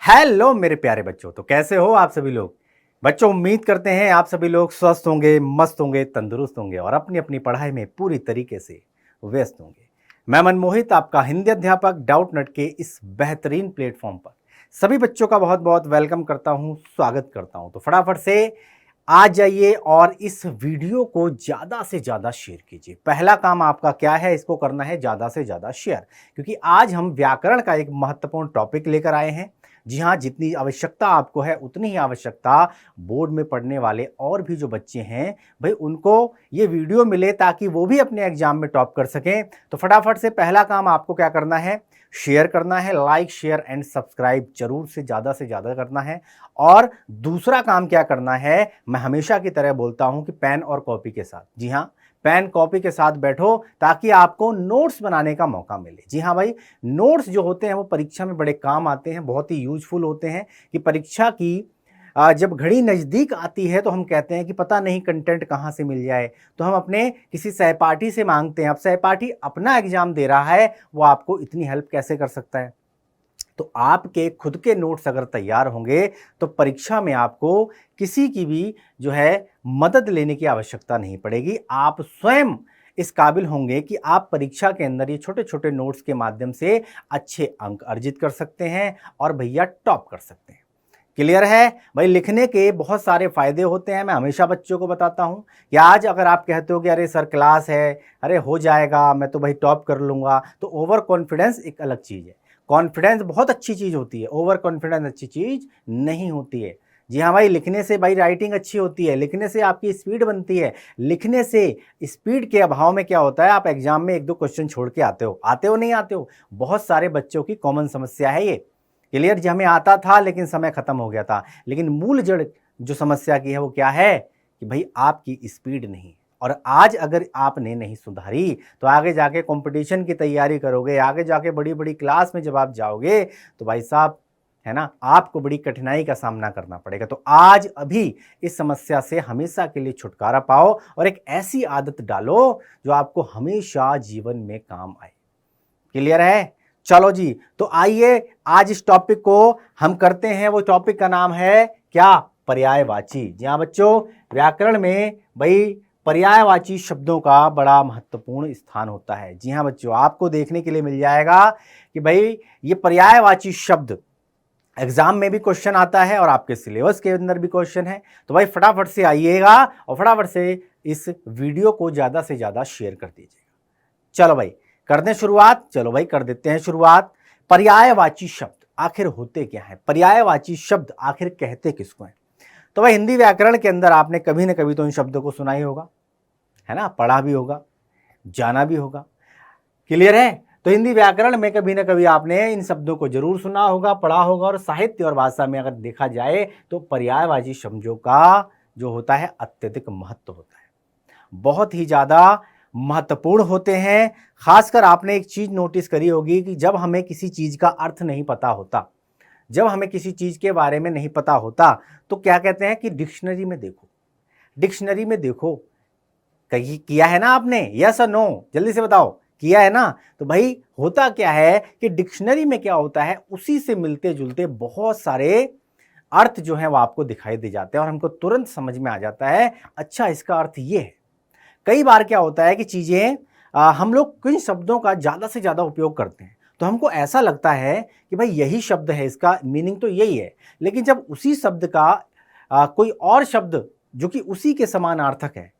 Hello मेरे प्यारे बच्चों, तो कैसे हो आप सभी लोग। बच्चों, उम्मीद करते हैं आप सभी लोग स्वस्थ होंगे, मस्त होंगे, तंदुरुस्त होंगे और अपनी अपनी पढ़ाई में पूरी तरीके से व्यस्त होंगे। मैं मनमोहित, आपका हिंदी अध्यापक डाउट नट के इस बेहतरीन प्लेटफॉर्म पर सभी बच्चों का बहुत बहुत वेलकम करता हूं, स्वागत करता हूं। तो फटाफट से आ जाइए और इस वीडियो को ज़्यादा से ज़्यादा शेयर कीजिए। पहला काम आपका क्या है, इसको करना है ज़्यादा से ज़्यादा शेयर, क्योंकि आज हम व्याकरण का एक महत्वपूर्ण टॉपिक लेकर आए हैं। जी हाँ, जितनी आवश्यकता आपको है उतनी ही आवश्यकता बोर्ड में पढ़ने वाले और भी जो बच्चे हैं भाई उनको ये वीडियो मिले ताकि वो भी अपने एग्जाम में टॉप कर सकें। तो फटाफट से पहला काम आपको क्या करना है, शेयर करना है। लाइक शेयर एंड सब्सक्राइब जरूर से ज़्यादा करना है। और दूसरा काम क्या करना है, मैं हमेशा की तरह बोलता हूं कि पेन और कॉपी के साथ, जी हाँ, पेन कॉपी के साथ बैठो ताकि आपको नोट्स बनाने का मौका मिले। जी हाँ भाई, नोट्स जो होते हैं वो परीक्षा में बड़े काम आते हैं, बहुत ही यूजफुल होते हैं कि परीक्षा की जब घड़ी नज़दीक आती है तो हम कहते हैं कि पता नहीं कंटेंट कहाँ से मिल जाए, तो हम अपने किसी सहपाठी से मांगते हैं। अब सहपाठी अपना एग्जाम दे रहा है, वो आपको इतनी हेल्प कैसे कर सकता है। तो आपके खुद के नोट्स अगर तैयार होंगे तो परीक्षा में आपको किसी की भी जो है मदद लेने की आवश्यकता नहीं पड़ेगी। आप स्वयं इस काबिल होंगे कि आप परीक्षा के अंदर ये छोटे छोटे नोट्स के माध्यम से अच्छे अंक अर्जित कर सकते हैं और भैया टॉप कर सकते हैं। क्लियर है भाई। लिखने के बहुत सारे फायदे होते हैं, मैं हमेशा बच्चों को बताता हूं कि आज अगर आप कहते हो कि अरे सर क्लास है, अरे हो जाएगा, मैं तो भाई टॉप कर लूंगा, तो ओवर कॉन्फिडेंस एक अलग चीज़ है। कॉन्फिडेंस बहुत अच्छी चीज़ होती है, ओवर कॉन्फिडेंस अच्छी चीज़ नहीं होती है। जी हाँ भाई, लिखने से भाई राइटिंग अच्छी होती है, लिखने से आपकी स्पीड बनती है। लिखने से स्पीड के अभाव में क्या होता है, आप एग्जाम में एक दो क्वेश्चन छोड़ के आते हो नहीं आते हो। बहुत सारे बच्चों की कॉमन समस्या है ये। क्लियर जी, हमें आता था लेकिन समय खत्म हो गया था। लेकिन मूल जड़ जो समस्या की है वो क्या है कि भाई आपकी स्पीड नहीं। और आज अगर आपने नहीं सुधारी तो आगे जाके कंपटीशन की तैयारी करोगे, आगे जाके बड़ी बड़ी क्लास में जब आप जाओगे तो भाई साहब, है ना, आपको बड़ी कठिनाई का सामना करना पड़ेगा। तो आज अभी इस समस्या से हमेशा के लिए छुटकारा पाओ और एक ऐसी आदत डालो जो आपको हमेशा जीवन में काम आए। क्लियर है। चलो जी, तो आइए आज इस टॉपिक को हम करते हैं। वो टॉपिक का नाम है क्या, पर्यायवाची। जी हाँ बच्चों, व्याकरण में भाई पर्यायवाची शब्दों का बड़ा महत्वपूर्ण स्थान होता है। जी हाँ बच्चों, आपको देखने के लिए मिल जाएगा कि भाई ये पर्यायवाची शब्द एग्जाम में भी क्वेश्चन आता है और आपके सिलेबस के अंदर भी क्वेश्चन है। तो भाई फटाफट से आइएगा और फटाफट से इस वीडियो को ज्यादा से ज्यादा शेयर कर दीजिएगा। चलो भाई कर दें शुरुआत, चलो भाई कर देते हैं शुरुआत। पर्यायवाची शब्द आखिर होते क्या है, पर्यायवाची शब्द आखिर कहते किसको हैं। तो भाई हिंदी व्याकरण के अंदर आपने कभी ना कभी तो इन शब्दों को सुना ही होगा, है ना, पढ़ा भी होगा, जाना भी होगा। क्लियर है। तो हिंदी व्याकरण में कभी ना कभी आपने इन शब्दों को जरूर सुना होगा, पढ़ा होगा। और साहित्य और भाषा में अगर देखा जाए तो पर्यायवाची शब्दों का जो होता है अत्यधिक महत्व होता है, बहुत ही ज्यादा महत्वपूर्ण होते हैं। खासकर आपने एक चीज नोटिस करी होगी कि जब हमें किसी चीज का अर्थ नहीं पता होता, जब हमें किसी चीज के बारे में नहीं पता होता, तो क्या कहते हैं कि डिक्शनरी में देखो, डिक्शनरी में देखो। कहीं किया है ना आपने, यस और नो, जल्दी से बताओ, किया है ना। तो भाई होता क्या है कि डिक्शनरी में क्या होता है, उसी से मिलते जुलते बहुत सारे अर्थ जो है वो आपको दिखाई दे जाते हैं और हमको तुरंत समझ में आ जाता है अच्छा इसका अर्थ ये है। कई बार क्या होता है कि चीज़ें हम लोग किन शब्दों का ज़्यादा से ज़्यादा उपयोग करते हैं तो हमको ऐसा लगता है कि भाई यही शब्द है, इसका मीनिंग तो यही है। लेकिन जब उसी शब्द का कोई और शब्द जो कि उसी के समानार्थक है,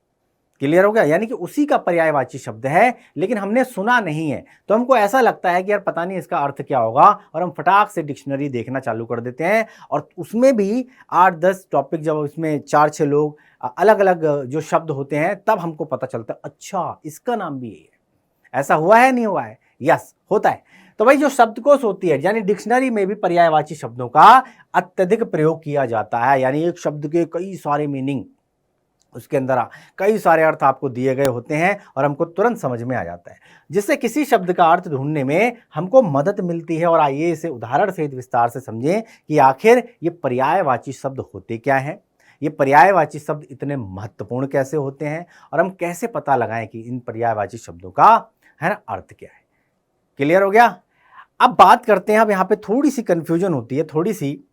क्लियर हो गया, यानी कि उसी का पर्यायवाची शब्द है लेकिन हमने सुना नहीं है, तो हमको ऐसा लगता है कि यार पता नहीं इसका अर्थ क्या होगा और हम फटाक से डिक्शनरी देखना चालू कर देते हैं। और उसमें भी 8-10 टॉपिक, जब उसमें 4-6 लोग अलग अलग जो शब्द होते हैं तब हमको पता चलता है अच्छा इसका नाम भी यही है। ऐसा हुआ है, नहीं हुआ है? यस, होता है। तो भाई जो शब्दकोश होती है यानी डिक्शनरी में भी पर्यायवाची शब्दों का अत्यधिक प्रयोग किया जाता है, यानी एक शब्द के कई सारे मीनिंग, उसके अंदर कई सारे अर्थ आपको दिए गए होते हैं और हमको तुरंत समझ में आ जाता है, जिससे किसी शब्द का अर्थ ढूंढने में हमको मदद मिलती है। और आइए इसे उदाहरण सहित विस्तार से समझें कि आखिर ये पर्यायवाची शब्द होते क्या हैं, ये पर्यायवाची शब्द इतने महत्वपूर्ण कैसे होते हैं और हम कैसे पता लगाएं कि इन पर्यायवाची शब्दों का, है ना, अर्थ क्या है। क्लियर हो गया। अब बात करते हैं, अब यहाँ पे थोड़ी सी कंफ्यूजन होती है, थोड़ी सी,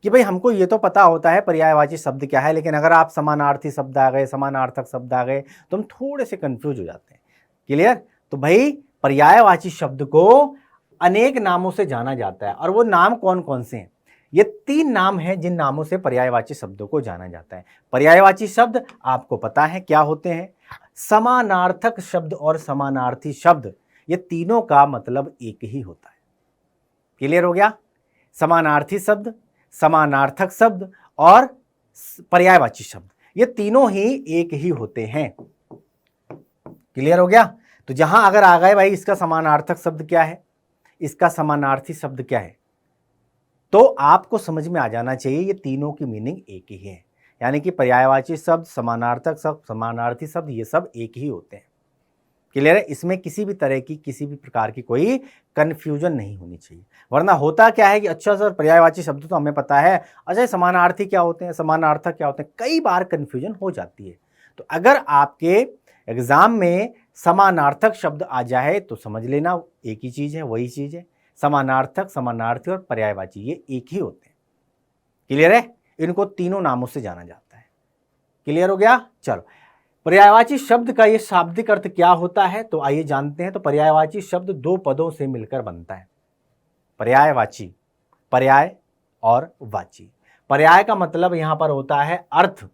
कि भाई हमको ये तो पता होता है पर्यायवाची शब्द क्या है, लेकिन अगर आप समानार्थी शब्द आ गए, समानार्थक शब्द आ गए, तो हम थोड़े से कंफ्यूज हो जाते हैं। क्लियर? तो भाई पर्यायवाची शब्द को अनेक नामों से जाना जाता है, और वो नाम कौन कौन से हैं? ये 3 नाम हैं जिन नामों से पर्यायवाची शब्दों को जाना जाता है। पर्यायवाची शब्द आपको पता है क्या होते हैं? समानार्थक शब्द और समानार्थी शब्द, ये तीनों का मतलब एक ही होता है। क्लियर हो गया? समानार्थी शब्द, समानार्थक शब्द और पर्यायवाची शब्द, ये तीनों ही एक ही होते हैं। क्लियर हो गया? तो जहां अगर आ गए भाई इसका समानार्थक शब्द क्या है, इसका समानार्थी शब्द क्या है, तो आपको समझ में आ जाना चाहिए ये तीनों की मीनिंग एक ही है। यानी कि पर्यायवाची शब्द, समानार्थक शब्द, समानार्थी शब्द, ये सब एक ही होते हैं। क्लियर है? इसमें किसी भी तरह की, किसी भी प्रकार की कोई कंफ्यूजन नहीं होनी चाहिए। वरना होता क्या है कि अच्छा सर पर्यायवाची शब्द तो हमें पता है, अच्छा समानार्थी क्या होते हैं, समानार्थक क्या होते हैं, कई बार कंफ्यूजन हो जाती है। तो अगर आपके एग्जाम में समानार्थक शब्द आ जाए तो समझ लेना एक ही चीज है, वही चीज है। समानार्थक, समानार्थी और पर्यायवाची ये एक ही होते हैं। क्लियर है? इनको तीनों नामों से जाना जाता है। क्लियर हो गया? चलो, पर्यायवाची शब्द का ये शाब्दिक अर्थ क्या होता है, तो आइए जानते हैं। तो पर्यायवाची शब्द 2 पदों से मिलकर बनता है। पर्यायवाची, पर्याय और वाची। पर्याय का मतलब यहां पर होता है अर्थ,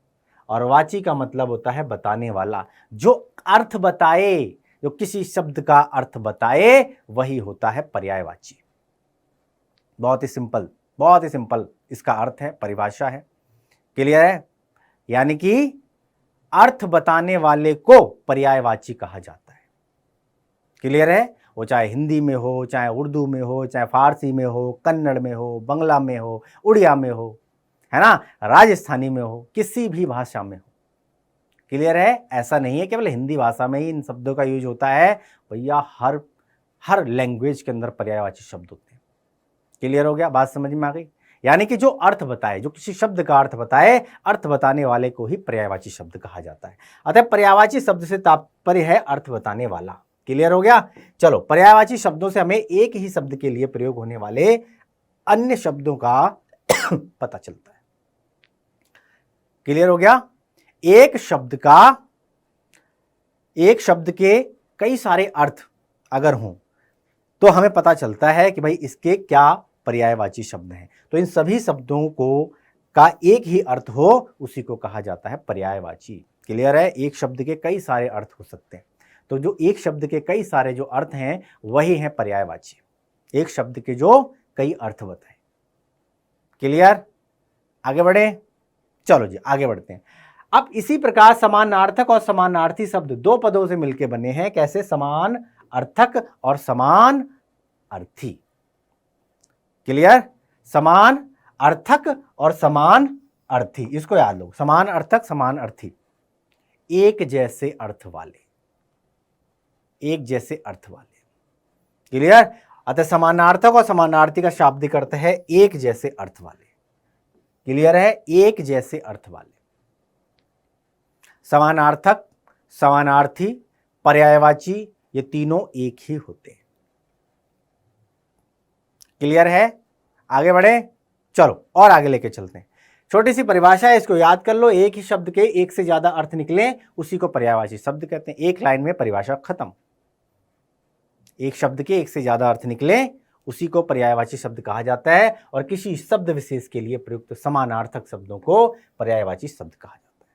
और वाची का मतलब होता है बताने वाला। जो अर्थ बताए, जो किसी शब्द का अर्थ बताए, वही होता है पर्यायवाची। बहुत ही सिंपल, बहुत ही सिंपल इसका अर्थ है, परिभाषा है। क्लियर है? यानी कि अर्थ बताने वाले को पर्यायवाची कहा जाता है। क्लियर है? वो चाहे हिंदी में हो, चाहे उर्दू में हो, चाहे फारसी में हो, कन्नड़ में हो, बंगला में हो, उड़िया में हो, है ना, राजस्थानी में हो, किसी भी भाषा में हो। क्लियर है? ऐसा नहीं है केवल हिंदी भाषा में ही इन शब्दों का यूज होता है, भैया हर लैंग्वेज के अंदर पर्यायवाची शब्द होते हैं। क्लियर हो गया? बात समझ में आ गई? यानी कि जो अर्थ बताए, जो किसी शब्द का अर्थ बताए, अर्थ बताने वाले को ही पर्यायवाची शब्द कहा जाता है। अतः पर्यायवाची शब्द से तात्पर्य है अर्थ बताने वाला। क्लियर हो गया? चलो, पर्यायवाची शब्दों से हमें एक ही शब्द के लिए प्रयोग होने वाले अन्य शब्दों का पता चलता है। क्लियर हो गया? एक शब्द के कई सारे अर्थ अगर हों तो हमें पता चलता है कि भाई इसके क्या पर्यायवाची शब्द हैं। तो इन सभी शब्दों को का एक ही अर्थ हो, उसी को कहा जाता है पर्यायवाची। क्लियर है? एक शब्द के कई सारे अर्थ हो सकते हैं, तो जो एक शब्द के कई सारे जो अर्थ हैं वही हैं पर्यायवाची। एक शब्द के जो कई अर्थ बताए। क्लियर? आगे बढ़े? चलो जी आगे बढ़ते हैं। अब इसी प्रकार समानार्थक और समानार्थी शब्द 2 पदों से मिलकर बने हैं। कैसे? समान अर्थक और समान अर्थी। क्लियर? समान अर्थक और समान अर्थी, इसको याद लो। समान अर्थक, समान अर्थी, एक जैसे अर्थ वाले, एक जैसे अर्थ वाले। क्लियर? अतः समानार्थक और समानार्थी का शाब्दिक अर्थ है एक जैसे अर्थ वाले। क्लियर है? एक जैसे अर्थ वाले। समानार्थक, समानार्थी, पर्यायवाची, ये तीनों एक ही होते हैं। क्लियर है? आगे बढ़े? चलो और आगे लेके चलते हैं। छोटी सी परिभाषा है, इसको याद कर लो। एक ही शब्द के एक से ज्यादा अर्थ निकले उसी को पर्यायवाची शब्द कहते हैं। एक लाइन में परिभाषा खत्म। एक शब्द के एक से ज्यादा अर्थ निकले उसी को पर्यायवाची शब्द कहा जाता है, और किसी शब्द विशेष के लिए प्रयुक्त समानार्थक शब्दों को पर्यायवाची शब्द कहा जाता है।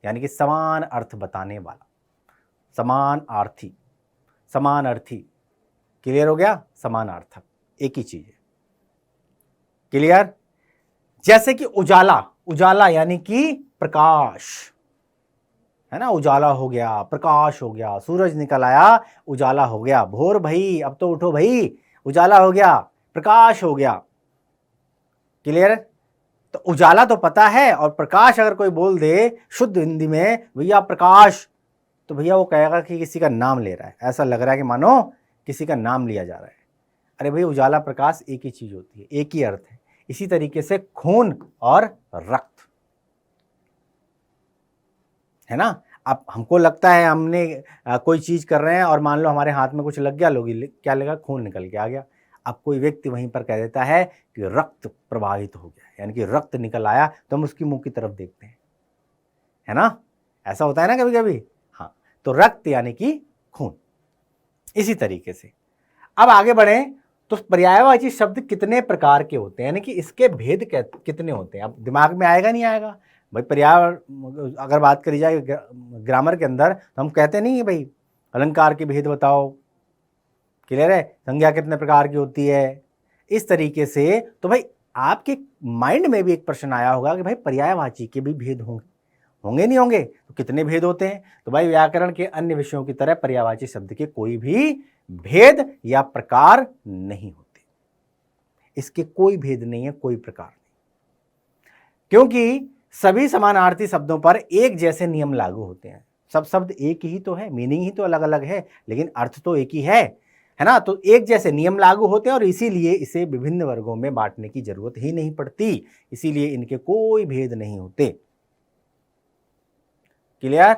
यानी कि समान अर्थ बताने वाला, समान आर्थी, समान अर्थी। क्लियर हो गया? समानार्थक एक ही चीज है। क्लियर? जैसे कि उजाला, उजाला यानी कि प्रकाश, है ना, उजाला हो गया, प्रकाश हो गया, सूरज निकल आया, उजाला हो गया। भोर भाई, अब तो उठो भाई, उजाला हो गया, प्रकाश हो गया। क्लियर? तो उजाला तो पता है, और प्रकाश अगर कोई बोल दे शुद्ध हिंदी में भैया प्रकाश, तो भैया वो कहेगा कि किसी का नाम ले रहा है, ऐसा लग रहा है कि मानो किसी का नाम लिया जा रहा है। अरे भाई उजाला प्रकाश एक ही चीज होती है, एक ही अर्थ है। इसी तरीके से खून और रक्त, है ना। अब हमको लगता है हमने कोई चीज कर रहे हैं और मान लो हमारे हाथ में कुछ लग गया, लोग क्या लगा, खून निकल के आ गया। अब कोई व्यक्ति वहीं पर कह देता है कि रक्त प्रवाहित हो गया, यानी कि रक्त निकल आया, तो हम उसकी मुंह की तरफ देखते हैं, है ना, ऐसा होता है ना कभी कभी। हाँ, तो रक्त यानी कि खून। इसी तरीके से अब आगे बढ़े तो पर्यायवाची शब्द कितने प्रकार के होते हैं, यानी कि इसके भेद कितने होते हैं। अब दिमाग में आएगा नहीं आएगा भाई, पर्याय अगर बात करी जाए ग्रामर के अंदर तो हम कहते नहीं है भाई अलंकार के भेद बताओ, क्लियर है, संज्ञा कितने प्रकार की होती है, इस तरीके से। तो भाई आपके माइंड में भी एक प्रश्न आया होगा कि भाई पर्यायवाची के भी भेद होंगे नहीं होंगे, तो कितने भेद होते हैं। तो भाई व्याकरण के अन्य विषयों की तरह पर्यायवाची शब्द के कोई भी भेद या प्रकार नहीं होते, इसके कोई भेद नहीं है, कोई प्रकार नहीं, क्योंकि सभी समानार्थी शब्दों पर एक जैसे नियम लागू होते हैं। सब शब्द एक ही तो है, मीनिंग ही तो अलग अलग है, लेकिन अर्थ तो एक ही है ना। तो एक जैसे नियम लागू होते हैं और इसीलिए इसे विभिन्न वर्गों में बांटने की जरूरत ही नहीं पड़ती, इसीलिए इनके कोई भेद नहीं होते। क्लियर,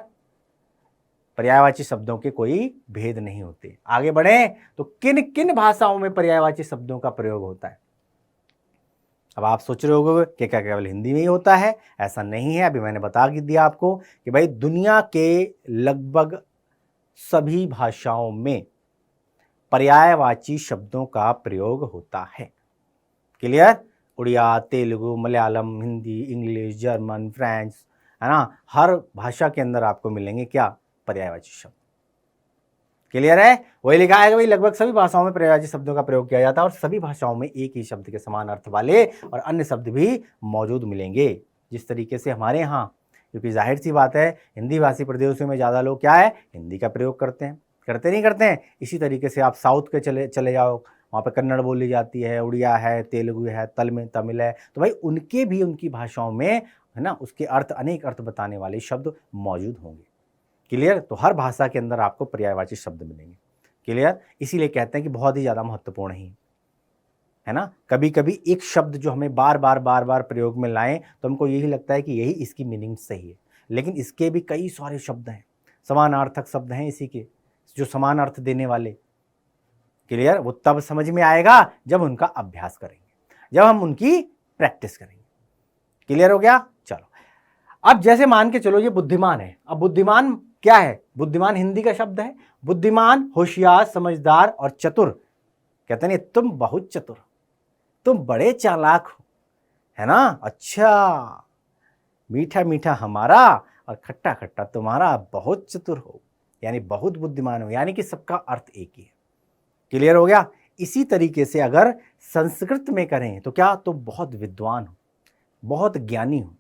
पर्यायवाची शब्दों के कोई भेद नहीं होते। आगे बढ़े तो किन किन भाषाओं में पर्यायवाची शब्दों का प्रयोग होता है। अब आप सोच रहे होगे कि क्या केवल हिंदी में ही होता है, ऐसा नहीं है। अभी मैंने बता दिया आपको कि भाई दुनिया के लगभग सभी भाषाओं में पर्यायवाची शब्दों का प्रयोग होता है। Clear, Odia, Telugu, Malayalam, Hindi, English, German, French, है ना, हर भाषा के अंदर आपको मिलेंगे क्या, पर्यायवाची शब्द। क्लियर है, वही लिखा है कि भाई लगभग सभी भाषाओं में पर्यायवाची शब्दों का प्रयोग किया जाता है और सभी भाषाओं में एक ही शब्द के समान अर्थ वाले और अन्य शब्द भी मौजूद मिलेंगे। जिस तरीके से हमारे यहाँ, क्योंकि जाहिर सी बात है हिंदी भाषी प्रदेशों में ज़्यादा लोग क्या है, हिंदी का प्रयोग करते हैं, नहीं करते हैं। इसी तरीके से आप साउथ के चले जाओ, वहाँ पर कन्नड़ बोली जाती है, उड़िया है, तेलुगु है, तमिल है, तो भाई उनके भी उनकी भाषाओं में, है ना, उसके अर्थ, अनेक अर्थ बताने वाले शब्द मौजूद होंगे। क्लियर, तो हर भाषा के अंदर आपको पर्यायवाची शब्द मिलेंगे। क्लियर, इसीलिए कहते हैं कि बहुत ही ज़्यादा महत्वपूर्ण है ना। कभी कभी एक शब्द जो हमें बार बार प्रयोग में लाएं तो हमको यही लगता है कि यही इसकी मीनिंग सही है, लेकिन इसके भी कई सारे शब्द हैं, समानार्थक शब्द हैं इसी के, जो समान अर्थ देने वाले। क्लियर, वो तब समझ में आएगा जब उनका अभ्यास करेंगे, जब हम उनकी प्रैक्टिस करेंगे। क्लियर हो गया। चलो, अब जैसे मान के चलो ये बुद्धिमान है। अब बुद्धिमान क्या है, बुद्धिमान हिंदी का शब्द है। बुद्धिमान होशियार, समझदार और चतुर। कहते नहीं तुम बहुत चतुर, तुम बड़े चालाक हो, है ना, अच्छा, मीठा मीठा हमारा और खट्टा खट्टा तुम्हारा, बहुत चतुर हो, यानी बहुत बुद्धिमान हो, यानी कि सबका अर्थ एक ही है। क्लियर हो गया। इसी तरीके से अगर संस्कृत में करें तो क्या, तो बहुत विद्वान हो, बहुत ज्ञानी हो,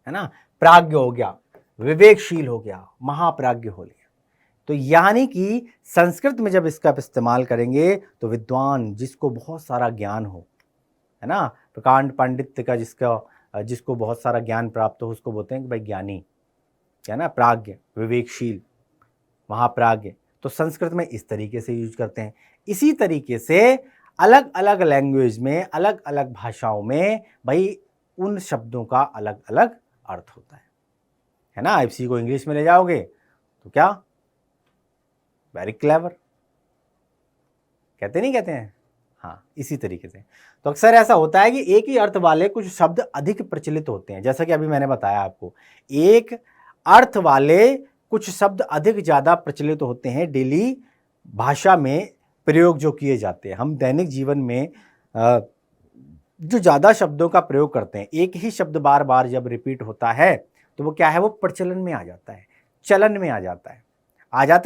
है ना, प्राज्ञ हो गया, विवेकशील हो गया, महाप्राज्ञ हो गया। तो यानी कि संस्कृत में जब इसका इस्तेमाल करेंगे तो विद्वान, जिसको बहुत सारा ज्ञान हो, है ना, प्रकांड पांडित्य का जिसको बहुत सारा ज्ञान प्राप्त हो, उसको बोलते हैं कि भाई ज्ञानी, है ना, प्राज्ञ, विवेकशील, महाप्राज्ञ। तो संस्कृत में इस तरीके से यूज करते हैं। इसी तरीके से अलग अलग लैंग्वेज में, अलग अलग भाषाओं में भाई उन शब्दों का अलग अलग अर्थ होता है ना। इसी को इंग्लिश में ले जाओगे तो क्या, वेरी क्लेवर, कहते नहीं कहते हैं, हाँ, इसी तरीके से। तो अक्सर ऐसा होता है कि एक ही अर्थ वाले कुछ शब्द अधिक प्रचलित होते हैं, जैसा कि अभी मैंने बताया आपको, एक अर्थ वाले कुछ शब्द अधिक ज़्यादा प्रचलित होते हैं, डेली भाषा में प्रयोग जो किए जाते हैं। हम दैनिक जीवन में जो ज़्यादा शब्दों का प्रयोग करते हैं, एक ही शब्द बार बार जब रिपीट होता है तो वो क्या है, वो प्रचलन में आ जाता है, चलन में आ जाता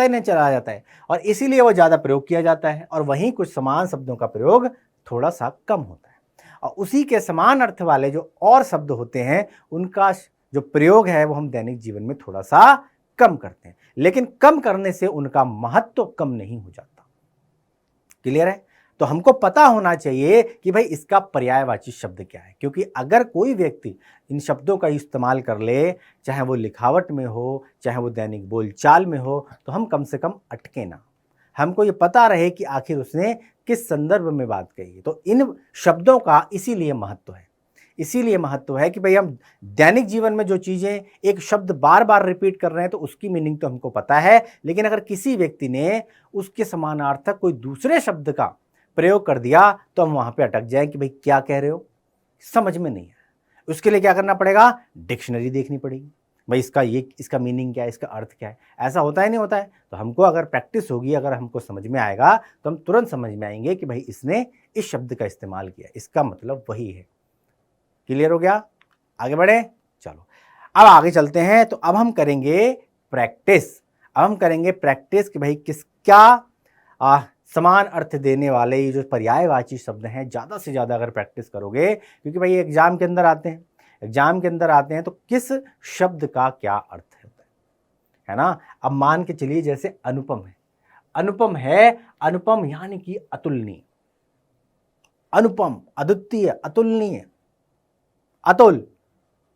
है, नहीं चला जाता है, और इसीलिए वो ज़्यादा प्रयोग किया जाता है। और वहीं कुछ समान शब्दों का प्रयोग थोड़ा सा कम होता है, और उसी के समान अर्थ वाले जो और शब्द होते हैं उनका जो प्रयोग है वो हम दैनिक जीवन में थोड़ा सा कम करते हैं, लेकिन कम करने से उनका महत्व कम नहीं हो जाता। क्लियर है। तो हमको पता होना चाहिए कि भाई इसका पर्यायवाची शब्द क्या है, क्योंकि अगर कोई व्यक्ति इन शब्दों का इस्तेमाल कर ले, चाहे वो लिखावट में हो, चाहे वो दैनिक बोलचाल में हो, तो हम कम से कम अटके ना, हमको ये पता रहे कि आखिर उसने किस संदर्भ में बात कही है। तो इन शब्दों का इसीलिए महत्व है कि भाई हम दैनिक जीवन में जो चीज़ें, एक शब्द बार बार रिपीट कर रहे हैं तो उसकी मीनिंग तो हमको पता है, लेकिन अगर किसी व्यक्ति ने उसके समानार्थक कोई दूसरे शब्द का प्रयोग कर दिया तो हम वहां पे अटक जाएं कि भाई क्या कह रहे हो, समझ में नहीं है। उसके लिए क्या करना पड़ेगा, डिक्शनरी देखनी पड़ेगी, भाई इसका मीनिंग क्या है, इसका अर्थ क्या है। ऐसा होता है नहीं होता है। तो हमको अगर प्रैक्टिस होगी, अगर हमको समझ में आएगा तो हम तुरंत समझ में आएंगे कि भाई इसने इस शब्द का इस्तेमाल किया, इसका मतलब वही है। क्लियर हो गया, आगे बढ़े। चलो अब आगे चलते हैं। तो अब हम करेंगे प्रैक्टिस। अब हम करेंगे प्रैक्टिस कि भाई किसका समान अर्थ देने वाले ये जो पर्यायवाची शब्द हैं, ज़्यादा से ज़्यादा अगर प्रैक्टिस करोगे, क्योंकि भाई एग्जाम के अंदर आते हैं, एग्जाम के अंदर आते हैं तो किस शब्द का क्या अर्थ होता है ना। अब मान के चलिए जैसे अनुपम है, अनुपम है, अनुपम यानी कि अतुलनीय, अनुपम अद्वितीय, अतुलनीय, अतुल।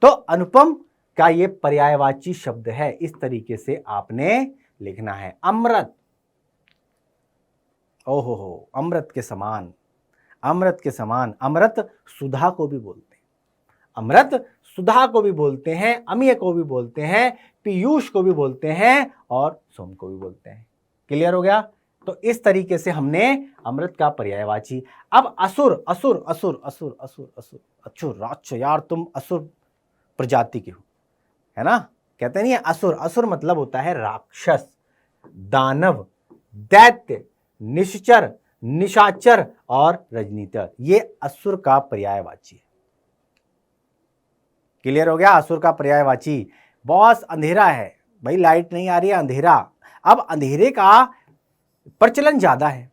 तो अनुपम का ये पर्यायवाची शब्द है, इस तरीके से आपने लिखना है। अमृत, ओहो हो, अमृत के समान, अमृत के समान। अमृत सुधा को भी बोलते हैं, अमृत सुधा को भी बोलते हैं, अमीय को भी बोलते हैं, पीयूष को भी बोलते हैं और सोम को भी बोलते हैं। क्लियर हो गया। तो इस तरीके से हमने अमृत का पर्यायवाची। अब असुर, असुर असुर असुर असुर असुर, अच्छो राक्षस, यार तुम असुर प्रजाति के हो, है ना। कहते नहीं है असुर, असुर मतलब होता है राक्षस, दानव, दैत्य, निश्चर, निशाचर और रजनीतर, ये असुर का पर्यायवाची है। क्लियर हो गया। असुर का पर्यायवाची। बॉस अंधेरा है, भाई लाइट नहीं आ रही है, अंधेरा। अब अंधेरे का प्रचलन ज्यादा है,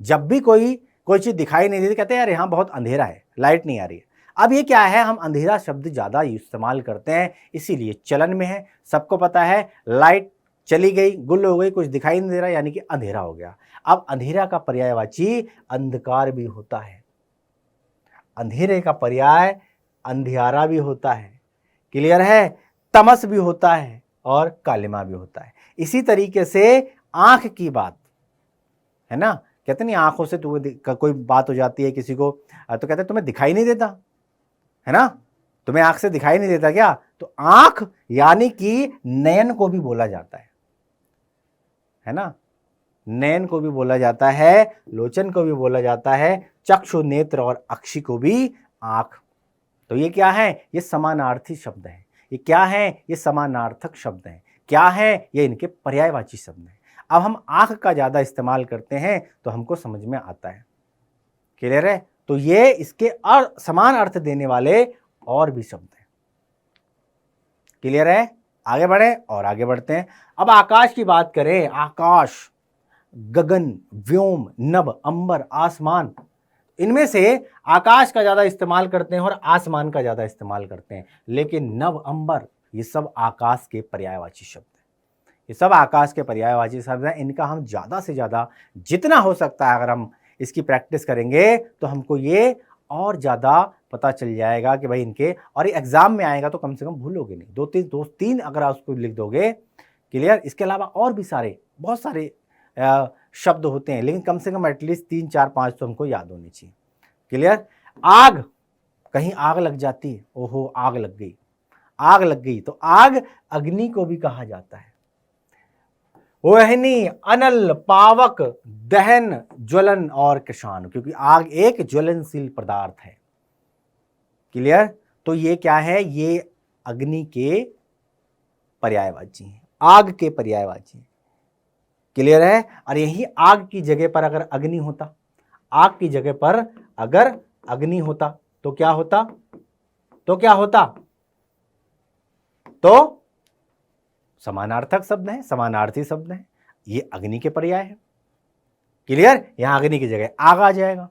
जब भी कोई चीज दिखाई नहीं देती कहते हैं यार यहाँ बहुत अंधेरा है, लाइट नहीं आ रही है। अब ये क्या है, हम अंधेरा शब्द ज्यादा इस्तेमाल करते हैं, इसीलिए चलन में है। सबको पता है लाइट चली गई, गुल हो गई, कुछ दिखाई नहीं दे रहा, यानी कि अंधेरा हो गया। अब अंधेरा का पर्यायवाची अंधकार भी होता है, अंधेरे का पर्याय अंधियारा भी होता है। क्लियर है। तमस भी होता है और कालिमा भी होता है। इसी तरीके से आंख की बात है ना, कहते नहीं आंखों से तुम्हें कोई बात हो जाती है किसी को, तो कहते तुम्हें दिखाई नहीं देता है ना, तुम्हें आंख से दिखाई नहीं देता क्या। तो आंख यानी कि नयन को भी बोला जाता है ना, नयन को भी बोला जाता है, लोचन को भी बोला जाता है, चक्षु, नेत्र और अक्षि को भी आंख। तो ये क्या है, ये समानार्थी शब्द है। ये क्या है, ये समानार्थक शब्द हैं। क्या है, ये इनके पर्यायवाची शब्द हैं। अब हम आंख का ज्यादा इस्तेमाल करते हैं तो हमको समझ में आता है। क्लियर है। तो ये इसके समान अर्थ देने वाले और भी शब्द हैं। क्लियर है। आगे बढ़े और आगे बढ़ते हैं। अब आकाश की बात करें, आकाश, गगन, व्योम, नभ, अंबर, आसमान, इनमें से आकाश का ज्यादा इस्तेमाल करते हैं और आसमान का ज्यादा इस्तेमाल करते हैं। लेकिन नभ, अंबर, ये सब आकाश के पर्यायवाची शब्द हैं। ये सब आकाश के पर्यायवाची शब्द हैं। इनका हम ज्यादा से ज्यादा जितना हो सकता है अगर हम इसकी प्रैक्टिस करेंगे तो हमको ये और ज्यादा पता चल जाएगा कि भाई इनके, और ये एग्जाम में आएगा तो कम से कम भूलोगे नहीं। दो तीन अगर आप उसको लिख दोगे। क्लियर। इसके अलावा और भी बहुत सारे शब्द होते हैं, लेकिन कम से कम एटलीस्ट 3 4 5 तो हमको याद होनी चाहिए। क्लियर। आग, कहीं आग लग जाती है, ओहो आग लग गई, आग लग गई, तो आग अग्नि को भी कहा जाता है। वहनी, अनल, पावक, दहन, ज्वलन और कृषाण, क्योंकि आग एक ज्वलनशील पदार्थ है। क्लियर। तो ये क्या है, ये अग्नि के पर्यायवाची हैं, आग के पर्यायवाची। क्लियर है। और यही आग की जगह पर अगर अग्नि होता, आग की जगह पर अगर अग्नि होता तो क्या होता, तो समानार्थक शब्द है, समानार्थी शब्द है, ये अग्नि के पर्याय है। क्लियर। यहां अग्नि की जगह आग आ जाएगा।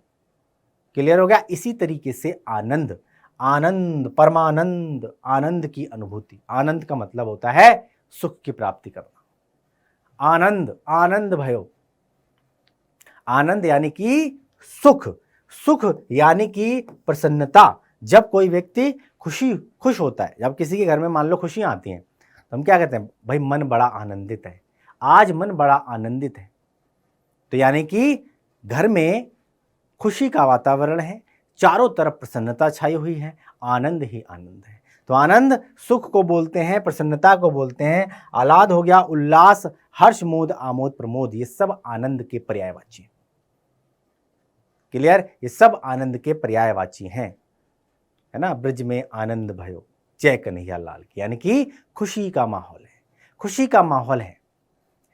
क्लियर हो गया। इसी तरीके से आनंद, आनंद, परमानंद, आनंद की अनुभूति। आनंद का मतलब होता है सुख की प्राप्ति करना। आनंद, आनंद भयो, आनंद यानी कि सुख, सुख यानी कि प्रसन्नता। जब कोई व्यक्ति खुश होता है, जब किसी के घर में मान लो खुशियां आती हैं तो हम क्या कहते हैं, भाई मन बड़ा आनंदित है, आज मन बड़ा आनंदित है। तो यानी कि घर में खुशी का वातावरण है, चारों तरफ प्रसन्नता छाई हुई है, आनंद ही आनंद है। तो आनंद सुख को बोलते हैं, प्रसन्नता को बोलते हैं। आह्लाद हो गया, उल्लास, हर्ष, मोद, आमोद, प्रमोद, ये सब आनंद के पर्यायवाची हैं। क्लियर? ये सब आनंद के पर्यायवाची हैं, है ना। ब्रज में आनंद भयो जय कन्हैया लाल की, यानी कि खुशी का माहौल है, खुशी का माहौल है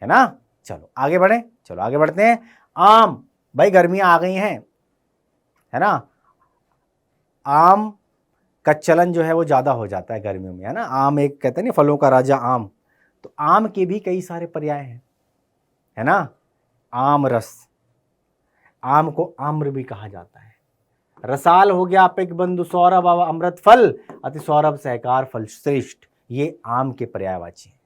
ना। चलो आगे बढ़े, चलो आगे बढ़ते हैं। आम, भाई गर्मियां आ गई हैं, है ना। आम का चलन जो है वो ज़्यादा हो जाता है गर्मियों में, है ना। आम एक कहते हैं ना फलों का राजा आम, तो आम के भी कई सारे पर्याय हैं, है ना। आम रस, आम को आम्र भी कहा जाता है। रसाल हो गया अपिक बंधु सौरभ अव अमृत फल अति सौरभ सहकार फल श्रेष्ठ, ये आम के पर्यायवाची हैं।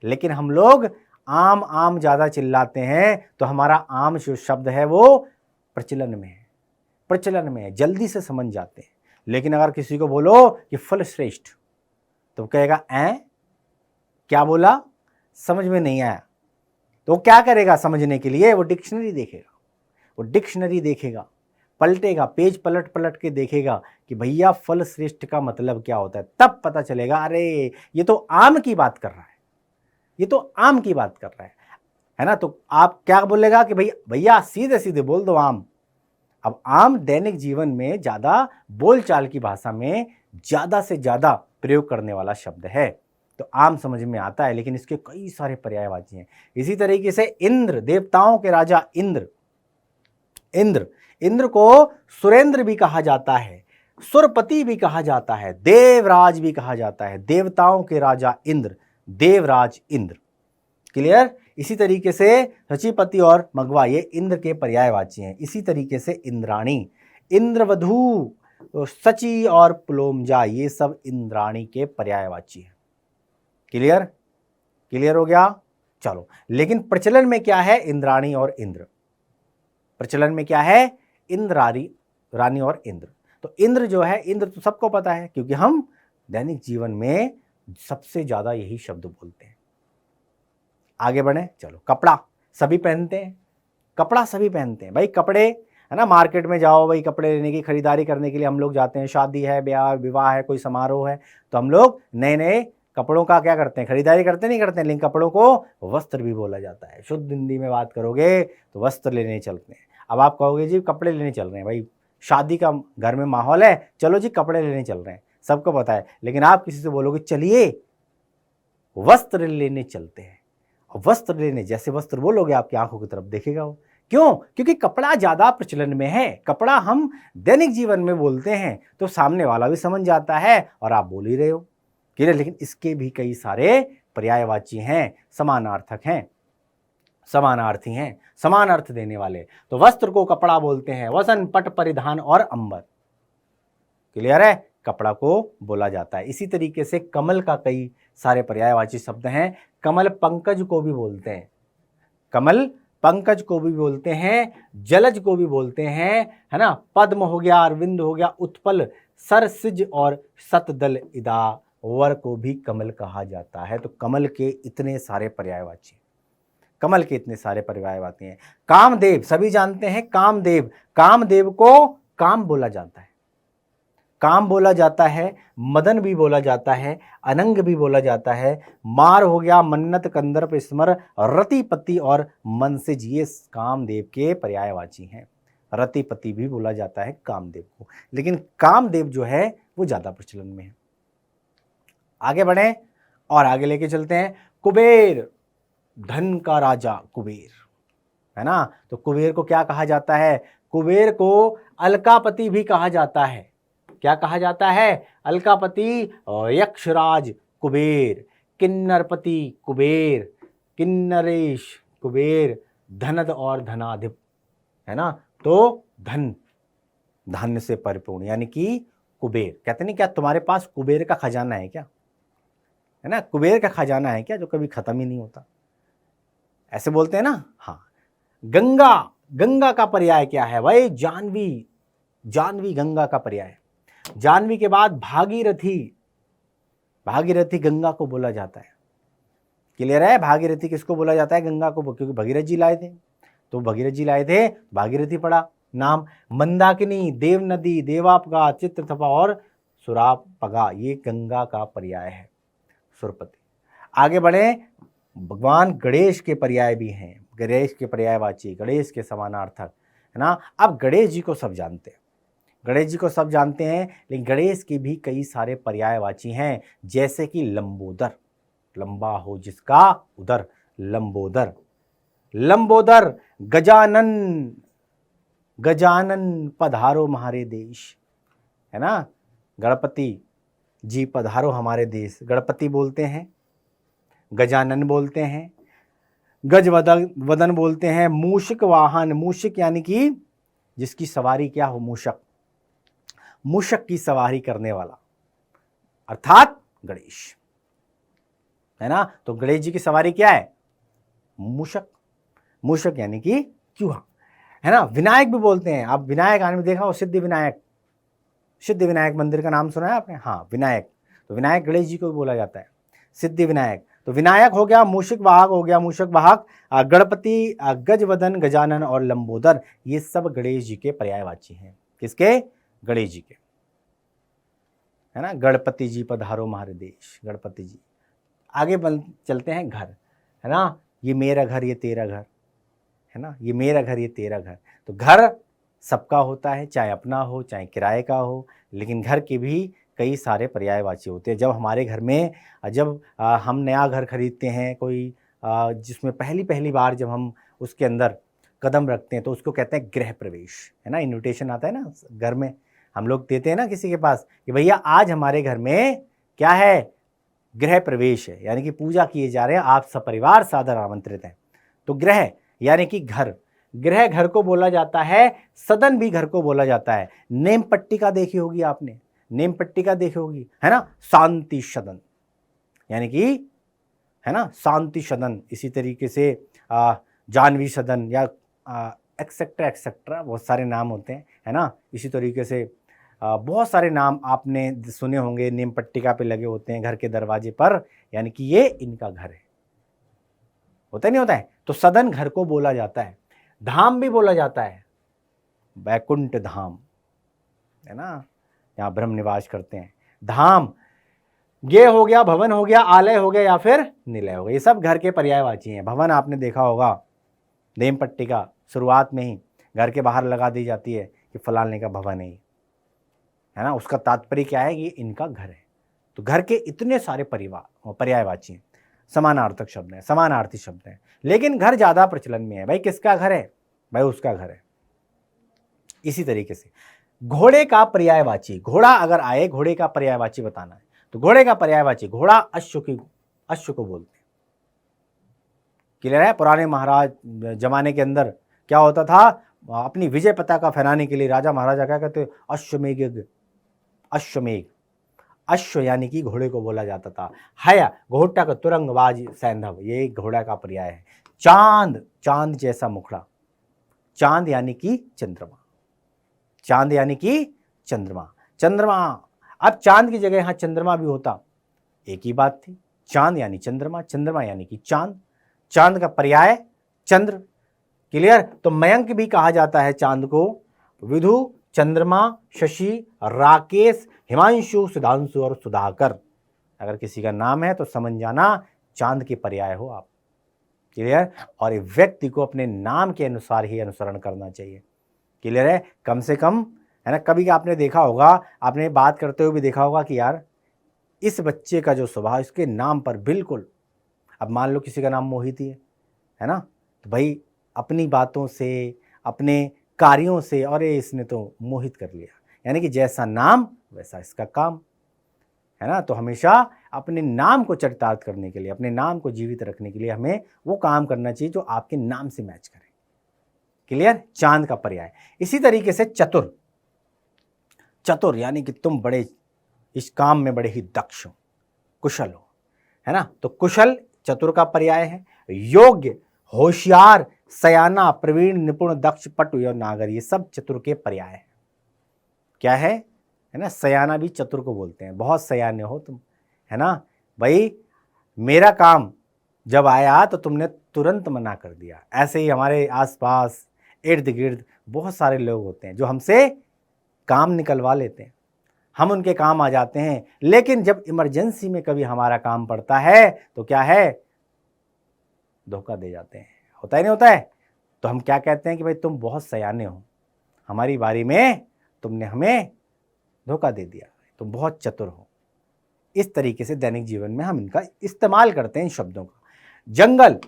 लेकिन हम लोग आम आम ज़्यादा चिल्लाते हैं तो हमारा आम जो शब्द है वो प्रचलन में है, प्रचलन में है, जल्दी से समझ जाते हैं। लेकिन अगर किसी को बोलो कि फल श्रेष्ठ, तो कहेगा क्या बोला, समझ में नहीं आया। तो क्या करेगा समझने के लिए, वो डिक्शनरी देखेगा, वो डिक्शनरी देखेगा, पलटेगा, पेज पलट पलट के देखेगा कि भैया फल श्रेष्ठ का मतलब क्या होता है। तब पता चलेगा अरे ये तो आम की बात कर रहा है, ये तो आम की बात कर रहा है ना। तो आप क्या बोलेगा कि भैया सीधे सीधे बोल दो आम। अब आम दैनिक जीवन में ज़्यादा बोलचाल की भाषा में ज़्यादा से ज़्यादा प्रयोग करने वाला शब्द है, तो आम समझ में आता है, लेकिन इसके कई सारे पर्यायवाची हैं। इसी तरीके से इंद्र, देवताओं के राजा इंद्र, इंद्र को सुरेंद्र भी कहा जाता है, सुरपति भी कहा जाता है, देवराज भी कहा जाता है। देवताओं के राजा इंद्र, देवराज इंद्र, क्लियर। इसी तरीके से शचीपति और मघवा ये इंद्र के पर्यायवाची हैं। इसी तरीके से इंद्राणी, इंद्रवधू, सची और पुलोमजा ये सब इंद्राणी के पर्यायवाची हैं। क्लियर, क्लियर हो गया। चलो, लेकिन प्रचलन में क्या है, इंद्राणी और इंद्र। प्रचलन में क्या है, इंद्राणी, रानी और इंद्र। तो इंद्र जो है, इंद्र तो सबको पता है क्योंकि हम दैनिक जीवन में सबसे ज्यादा यही शब्द बोलते हैं। आगे बढ़े, चलो। कपड़ा सभी पहनते हैं, कपड़ा सभी पहनते हैं भाई। कपड़े, है ना, मार्केट में जाओ भाई, कपड़े लेने की खरीदारी करने के लिए हम लोग जाते हैं। शादी है, ब्याह विवाह है, कोई समारोह है, तो हम लोग नए नए कपड़ों का क्या करते हैं, खरीदारी करते नहीं करते हैं। लेकिन कपड़ों को वस्त्र भी बोला जाता है। शुद्ध हिंदी में बात करोगे तो वस्त्र लेने चलते हैं। अब आप कहोगे जी कपड़े लेने चल रहे हैं, भाई शादी का घर में माहौल है, चलो जी कपड़े लेने चल रहे हैं, सबको पता है। लेकिन आप किसी से बोलोगे चलिए वस्त्र लेने चलते हैं, और वस्त्र लेने, जैसे वस्त्र बोलोगे आपकी आंखों की तरफ देखेगा वो। क्यों? क्योंकि कपड़ा ज्यादा प्रचलन में है। कपड़ा हम दैनिक जीवन में बोलते हैं तो सामने वाला भी समझ जाता है और आप बोल ही रहे हो, क्लियर। लेकिन इसके भी कई सारे पर्यायवाची हैं, समानार्थक हैं, समानार्थी हैं, समान अर्थ देने वाले। तो वस्त्र को कपड़ा बोलते हैं, वसन, पट, परिधान और अंबर, क्लियर है, कपड़ा को बोला जाता है। इसी तरीके से कमल का कई सारे पर्यायवाची शब्द हैं। कमल पंकज को भी बोलते हैं, कमल पंकज को भी बोलते हैं, जलज को भी बोलते हैं, है ना। पद्म हो गया, अरविंद हो गया, उत्पल, सरसिज और सतदल इदा वर को भी कमल कहा जाता है। तो कमल के इतने सारे पर्यायवाची, कमल के इतने सारे पर्यायवाची हैं। कामदेव सभी जानते हैं, कामदेव, कामदेव को काम बोला जाता है, काम बोला जाता है, मदन भी बोला जाता है, अनंग भी बोला जाता है। मार हो गया, मन्नत, कंदर्प, स्मर, रतिपति और मनसिज ये कामदेव के पर्यायवाची हैं। रतिपति भी बोला जाता है कामदेव को, लेकिन कामदेव जो है वो ज्यादा प्रचलन में है। आगे बढ़े और आगे लेके चलते हैं। कुबेर, धन का राजा कुबेर, है ना। तो कुबेर को क्या कहा जाता है, कुबेर को अलकापति भी कहा जाता है। क्या कहा जाता है, अलकापति, यक्षराज कुबेर, किन्नरपति कुबेर, किन्नरेश कुबेर, धनद और धनाधिप, है ना। तो धन, धन से परिपूर्ण, यानी कि कुबेर। कहते नहीं क्या तुम्हारे पास कुबेर का खजाना है क्या, है ना, कुबेर का खजाना है क्या जो कभी खत्म ही नहीं होता, ऐसे बोलते हैं ना। हाँ, गंगा, गंगा का पर्याय क्या है भाई, जानवी, जानवी गंगा का पर्याय है। जानवी के बाद भागीरथी, भागीरथी गंगा को बोला जाता है, क्लियर है। भागीरथी किसको बोला जाता है, गंगा को, क्योंकि भगीरथ जी लाए थे, तो भगीरथ जी लाए थे, भागीरथी पड़ा नाम। मंदाकिनी, देव नदी, देवापगा, चित्रथपा और सुरापगा ये गंगा का पर्याय है, सुरपति। आगे बढ़े, भगवान गणेश के पर्याय भी हैं, गणेश के पर्यायवाची, गणेश के समानार्थक, है ना। अब गणेश जी को सब जानते हैं, गणेश जी को सब जानते हैं, लेकिन गणेश के भी कई सारे पर्यायवाची हैं, जैसे कि लंबोदर, लंबा हो जिसका उदर, लंबोदर, लंबोदर, गजानन, गजानन पधारो हमारे देश, है ना, गणपति जी पधारो हमारे देश, गणपति बोलते हैं, गजानन बोलते हैं, गज वदन वदन बोलते हैं, मूषिक वाहन, मूषिक यानी कि जिसकी सवारी क्या हो, मूषक, मूषक की सवारी करने वाला अर्थात गणेश, है ना। तो गणेश जी की सवारी क्या है, मूषक, मूषक यानी कि चूहा, है ना। विनायक भी बोलते हैं, आप विनायक आने में देखा हो, सिद्धि विनायक, सिद्धि विनायक मंदिर का नाम सुना है आपने, हाँ विनायक, तो विनायक गणेश जी को भी बोला जाता है, सिद्धि विनायक। तो विनायक हो गया, मूषिक वाहक हो गया, मूषक वाहक, गणपति, गजवदन, गजानन और लंबोदर, ये सब गणेश जी के पर्यायवाची हैं, किसके, गणेश जी के, है ना। गणपति जी पधारो हमारे देश, गणपति जी। आगे चलते हैं घर, है ना, ये मेरा घर ये तेरा घर, है ना, ये मेरा घर ये तेरा घर। तो घर सबका होता है, चाहे अपना हो चाहे किराए का हो, लेकिन घर के भी कई सारे पर्यायवाची होते हैं। जब हमारे घर में जब हम नया घर खरीदते हैं, कोई जिसमें पहली पहली बार जब हम उसके अंदर कदम रखते हैं तो उसको कहते हैं गृह प्रवेश, है ना। इन्विटेशन आता है ना घर में, हम लोग देते हैं ना किसी के पास कि भैया आज हमारे घर में क्या है, गृह प्रवेश है, यानी कि पूजा किए जा रहे हैं, आप सपरिवार सादर आमंत्रित हैं। तो गृह यानी कि घर, गृह घर को बोला जाता है, सदन भी घर को बोला जाता है। नेम पट्टिका देखी होगी आपने, नेम पट्टिका देखी होगी, है ना, शांति सदन यानी कि, है ना, शांति सदन। इसी तरीके से जानवी सदन या एक्सेट्रा एक्सेट्रा, बहुत सारे नाम होते हैं, है ना। इसी तरीके से बहुत सारे नाम आपने सुने होंगे, नेम पट्टिका पे लगे होते हैं घर के दरवाजे पर, यानी कि ये इनका घर है, होता नहीं होता है। तो सदन घर को बोला जाता है। धाम भी बोला जाता है, वैकुंठ धाम, है ना, यहाँ ब्रह्म निवास करते हैं, धाम। ये हो गया, भवन हो गया, आलय हो गया या फिर निलय हो गया, ये सब घर के पर्यायवाची हैं। भवन आपने देखा होगा, नेम पट्टिका शुरुआत में ही घर के बाहर लगा दी जाती है कि फलाने का भवन है ना, उसका तात्पर्य क्या है, ये इनका घर है। तो घर के इतने सारे पर्यायवाची हैं, समानार्थक शब्द हैं, समानार्थी शब्द हैं, लेकिन घर ज्यादा प्रचलन में है। भाई किसका घर है, भाई उसका घर है। इसी तरीके से घोड़े का पर्यायवाची, घोड़ा अगर आए, घोड़े का पर्यायवाची बताना है, तो घोड़े का पर्यायवाची घोड़ा अश्व को बोलते हैं। क्लियर है। पुराने महाराज जमाने के अंदर क्या होता था, अपनी विजय पताका फहराने के लिए राजा महाराजा क्या कहते, अश्वमेघ, अश्वमेघ, अश्व यानी कि घोड़े को बोला जाता था। हया घोटक तुरंगबाज सैंधव, ये घोड़ा का पर्याय है। चांद, चांद जैसा मुखड़ा, चांद यानी कि चंद्रमा, चांद यानी कि चंद्रमा, चंद्रमा। अब चांद की जगह यहां चंद्रमा भी होता, एक ही बात थी। चांद यानी चंद्रमा, चंद्रमा यानी कि चांद, चांद का पर्याय चंद्र। क्लियर। तो मयंक भी कहा जाता है चांद को, विधु, चंद्रमा, शशि, राकेश, हिमांशु, सुधांशु और सुधाकर, अगर किसी का नाम है तो समझ जाना चांद के पर्याय हो आप। क्लियर। और एक व्यक्ति को अपने नाम के अनुसार ही अनुसरण करना चाहिए। क्लियर है। कम से कम, है ना, कभी आपने देखा होगा, आपने बात करते हुए भी देखा होगा कि यार इस बच्चे का जो स्वभाव, इसके नाम पर बिल्कुल, अब मान लो किसी का नाम मोहित ही है ना, तो भाई अपनी बातों से, अपने कार्यों से, और इसने तो मोहित कर लिया, यानी कि जैसा नाम वैसा इसका काम, है ना। तो हमेशा अपने नाम को चरितार्थ करने के लिए, अपने नाम को जीवित रखने के लिए हमें वो काम करना चाहिए जो आपके नाम से मैच करे। क्लियर। चांद का पर्याय। इसी तरीके से चतुर, चतुर यानी कि तुम बड़े इस काम में बड़े ही दक्ष हो, कुशल हो, है ना। तो कुशल चतुर का पर्याय है। योग्य, होशियार, सयाना, प्रवीण, निपुण, दक्ष, पटु और नागर, ये सब चतुर के पर्याय है। क्या है ना, सयाना भी चतुर को बोलते हैं, बहुत सयाने हो तुम, है ना। भाई मेरा काम जब आया तो तुमने तुरंत मना कर दिया। ऐसे ही हमारे आसपास इर्द गिर्द बहुत सारे लोग होते हैं जो हमसे काम निकलवा लेते हैं, हम उनके काम आ जाते हैं, लेकिन जब इमरजेंसी में कभी हमारा काम पड़ता है तो क्या है, धोखा दे जाते हैं। होता ही नहीं होता है। तो हम क्या कहते हैं कि भाई तुम बहुत सयाने हो, हमारी बारी में तुमने हमें धोखा दे दिया, तुम बहुत चतुर हो। इस तरीके से दैनिक जीवन में हम इनका इस्तेमाल करते हैं इन शब्दों का। जंगल,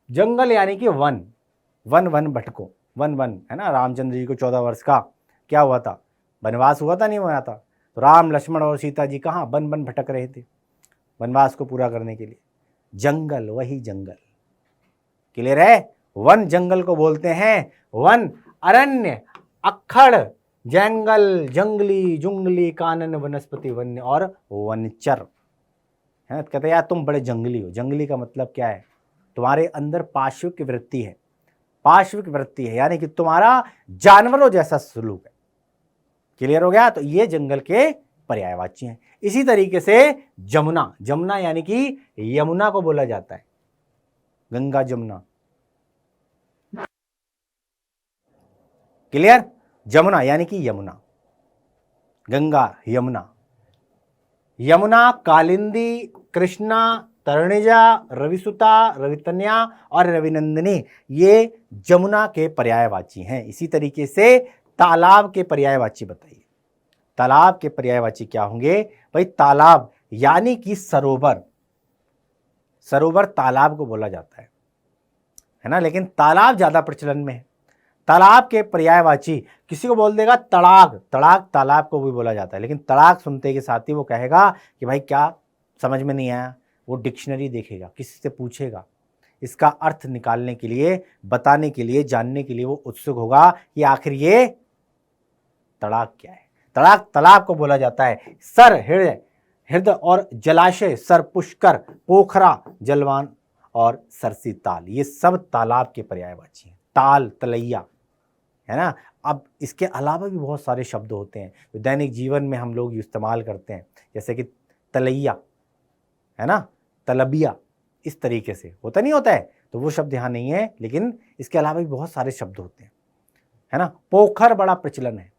जंगल यानी कि वन, वन वन भटको, वन वन है ना। रामचंद्र जी को 14 वर्ष का क्या हुआ था, वनवास हुआ था, नहीं हुआ था। तो राम लक्ष्मण और सीता जी कहाँ वन वन भटक रहे थे वनवास को पूरा करने के लिए। जंगल, वही जंगल। क्लियर है? वन जंगल को बोलते हैं वन, अरण्य, अक्खड़, जंगल, जंगली, जुंगली, कानन, वनस्पति, वन्य और वनचर है। कहते हैं यार तुम बड़े जंगली हो। जंगली का मतलब क्या है? तुम्हारे अंदर पाशविक वृत्ति है, पाशविक वृत्ति है, यानी कि तुम्हारा जानवरों जैसा सलूक है। क्लियर हो गया? तो ये जंगल के पर्यायवाची हैं। इसी तरीके से जमुना, जमुना यानी कि यमुना को बोला जाता है, गंगा जमुना। क्लियर? जमुना यानी कि यमुना, गंगा यमुना। यमुना, कालिंदी, कृष्णा, तरणिजा, रविसुता, रवितन्या और रविनंदिनी, ये जमुना के पर्यायवाची हैं। इसी तरीके से तालाब के पर्यायवाची बताइए। तालाब के पर्यायवाची क्या होंगे भाई? तालाब यानी कि सरोवर, सरोवर तालाब को बोला जाता है ना। लेकिन तालाब ज्यादा प्रचलन में है। तालाब के पर्यायवाची, किसी को बोल देगा तड़ाग, तड़ाग तालाब को भी बोला जाता है, लेकिन तड़ाग सुनते के साथ ही वो कहेगा कि भाई क्या समझ में नहीं आया। वो डिक्शनरी देखेगा, किसी से पूछेगा, इसका अर्थ निकालने के लिए, बताने के लिए, जानने के लिए वो उत्सुक होगा कि आखिर ये तड़ाग क्या है। तड़ाग तालाब को बोला जाता है। सर, हृदय, हृदय और जलाशय, सर पुष्कर, पोखरा, जलवान और सरसी ताल, ये सब तालाब के पर्यायवाची हैं। ताल, तलैया है ना। अब इसके अलावा भी बहुत सारे शब्द होते हैं जो दैनिक जीवन में हम लोग इस्तेमाल करते हैं, जैसे कि तलैया है ना, तलबिया, इस तरीके से होता नहीं होता है, तो वो शब्द यहाँ नहीं है, लेकिन इसके अलावा भी बहुत सारे शब्द होते हैं है ना। पोखर बड़ा प्रचलन है,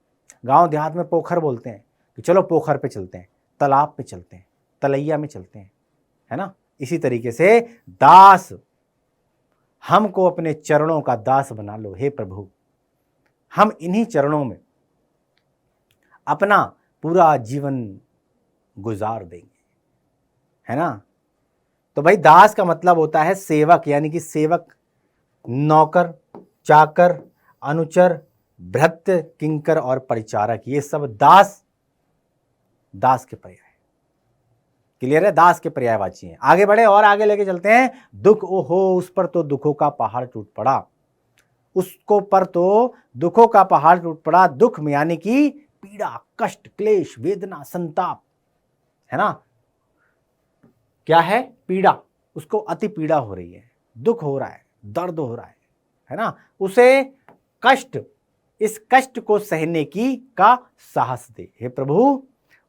गांव देहात में पोखर बोलते हैं कि चलो पोखर पे चलते हैं, तालाब पे चलते हैं, तलैया में चलते हैं है ना। इसी तरीके से दास, हमको अपने चरणों का दास बना लो हे प्रभु, हम इन्हीं चरणों में अपना पूरा जीवन गुजार देंगे है ना। तो भाई दास का मतलब होता है सेवक, यानी कि सेवक, नौकर, चाकर, अनुचर, भृत्य, किंकर और परिचारक, ये सब दास, दास के पर्याय। क्लियर है? दास के पर्यायवाची हैं। आगे बढ़े और आगे लेके चलते हैं। दुख, ओहो उस पर तो दुखों का पहाड़ टूट पड़ा, उसको पर तो दुखों का पहाड़ टूट पड़ा। दुख में यानी कि पीड़ा, कष्ट, क्लेश, वेदना, संताप है ना। क्या है? पीड़ा, उसको अति पीड़ा हो रही है, दुख हो रहा है, दर्द हो रहा है ना। उसे कष्ट, इस कष्ट को सहने की का साहस दे हे प्रभु,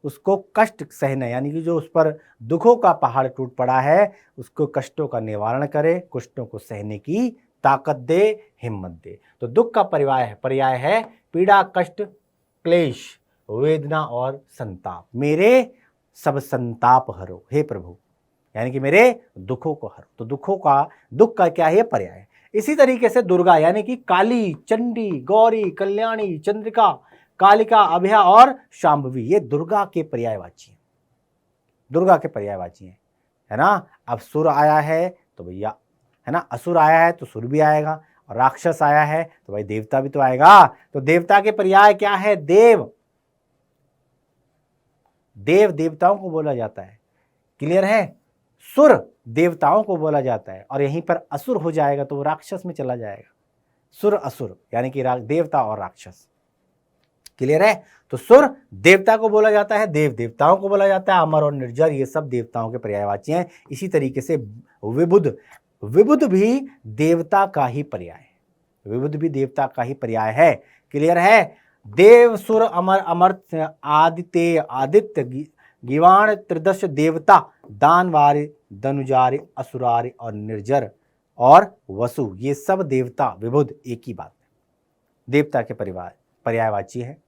उसको कष्ट सहना, यानी कि जो उस पर दुखों का पहाड़ टूट पड़ा है, उसको कष्टों का निवारण करे, कष्टों को सहने की ताकत दे, हिम्मत दे। तो दुख का पर्याय है पीड़ा, कष्ट, क्लेश, वेदना और संताप। मेरे सब संताप हरो हे प्रभु, यानी कि मेरे दुखों को हरो। तो दुख का क्या है? पर्याय है। इसी तरीके से दुर्गा, यानी कि काली, चंडी, गौरी, कल्याणी, चंद्रिका, कालिका, अभया और शांभवी, ये दुर्गा के पर्यायवाची हैं, दुर्गा के पर्यायवाची हैं है ना। अब सुर आया है तो भैया है ना, असुर आया है तो सुर भी आएगा, और राक्षस आया है तो भाई देवता भी तो आएगा। तो देवता के पर्याय क्या है? देव, देव देवताओं को बोला जाता है। क्लियर है? सुर देवताओं को बोला जाता है, और यहीं पर असुर हो जाएगा तो वो राक्षस में चला जाएगा। सुर असुर यानी कि देवता और राक्षस। क्लियर है? तो सुर देवता को बोला जाता है, देव देवताओं को बोला जाता है, अमर और निर्जर ये सब देवताओं के पर्यायवाची हैं। इसी तरीके से विबुध, विबुध भी देवता का ही पर्याय है, विबुध भी देवता का ही पर्याय है। क्लियर है? देव, सुर, अमर, अमर्त्य, आदित्य, आदित्य, गिवाण, त्रिदश देवता, दानवारि, दनुजारि, असुरारि और निर्जर और वसु, ये सब देवता विबुध एक ही बात है, देवता के पर्यायवाची है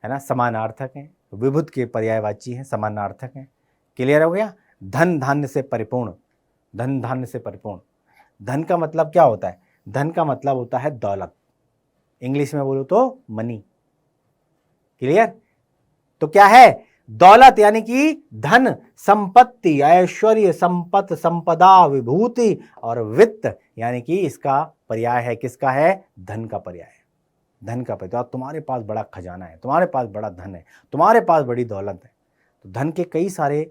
ना, समानार्थक हैं। विबुध के पर्यायवाची हैं, समानार्थक हैं। क्लियर हो गया? धन धान्य से परिपूर्ण, धन धान्य से परिपूर्ण। धन का मतलब क्या होता है? धन का मतलब होता है दौलत, इंग्लिश में बोलो तो मनी। क्लियर? तो क्या है? दौलत यानी कि धन, संपत्ति, ऐश्वर्य, संपत्ति, संपदा, विभूति, और वित्त यानी कि इसका पर्याय है, किसका है? धन का पर्याय है। धन का पर्याय, तो तुम्हारे पास बड़ा खजाना है, तुम्हारे पास बड़ा धन है, तुम्हारे पास बड़ी दौलत है। तो धन के कई सारे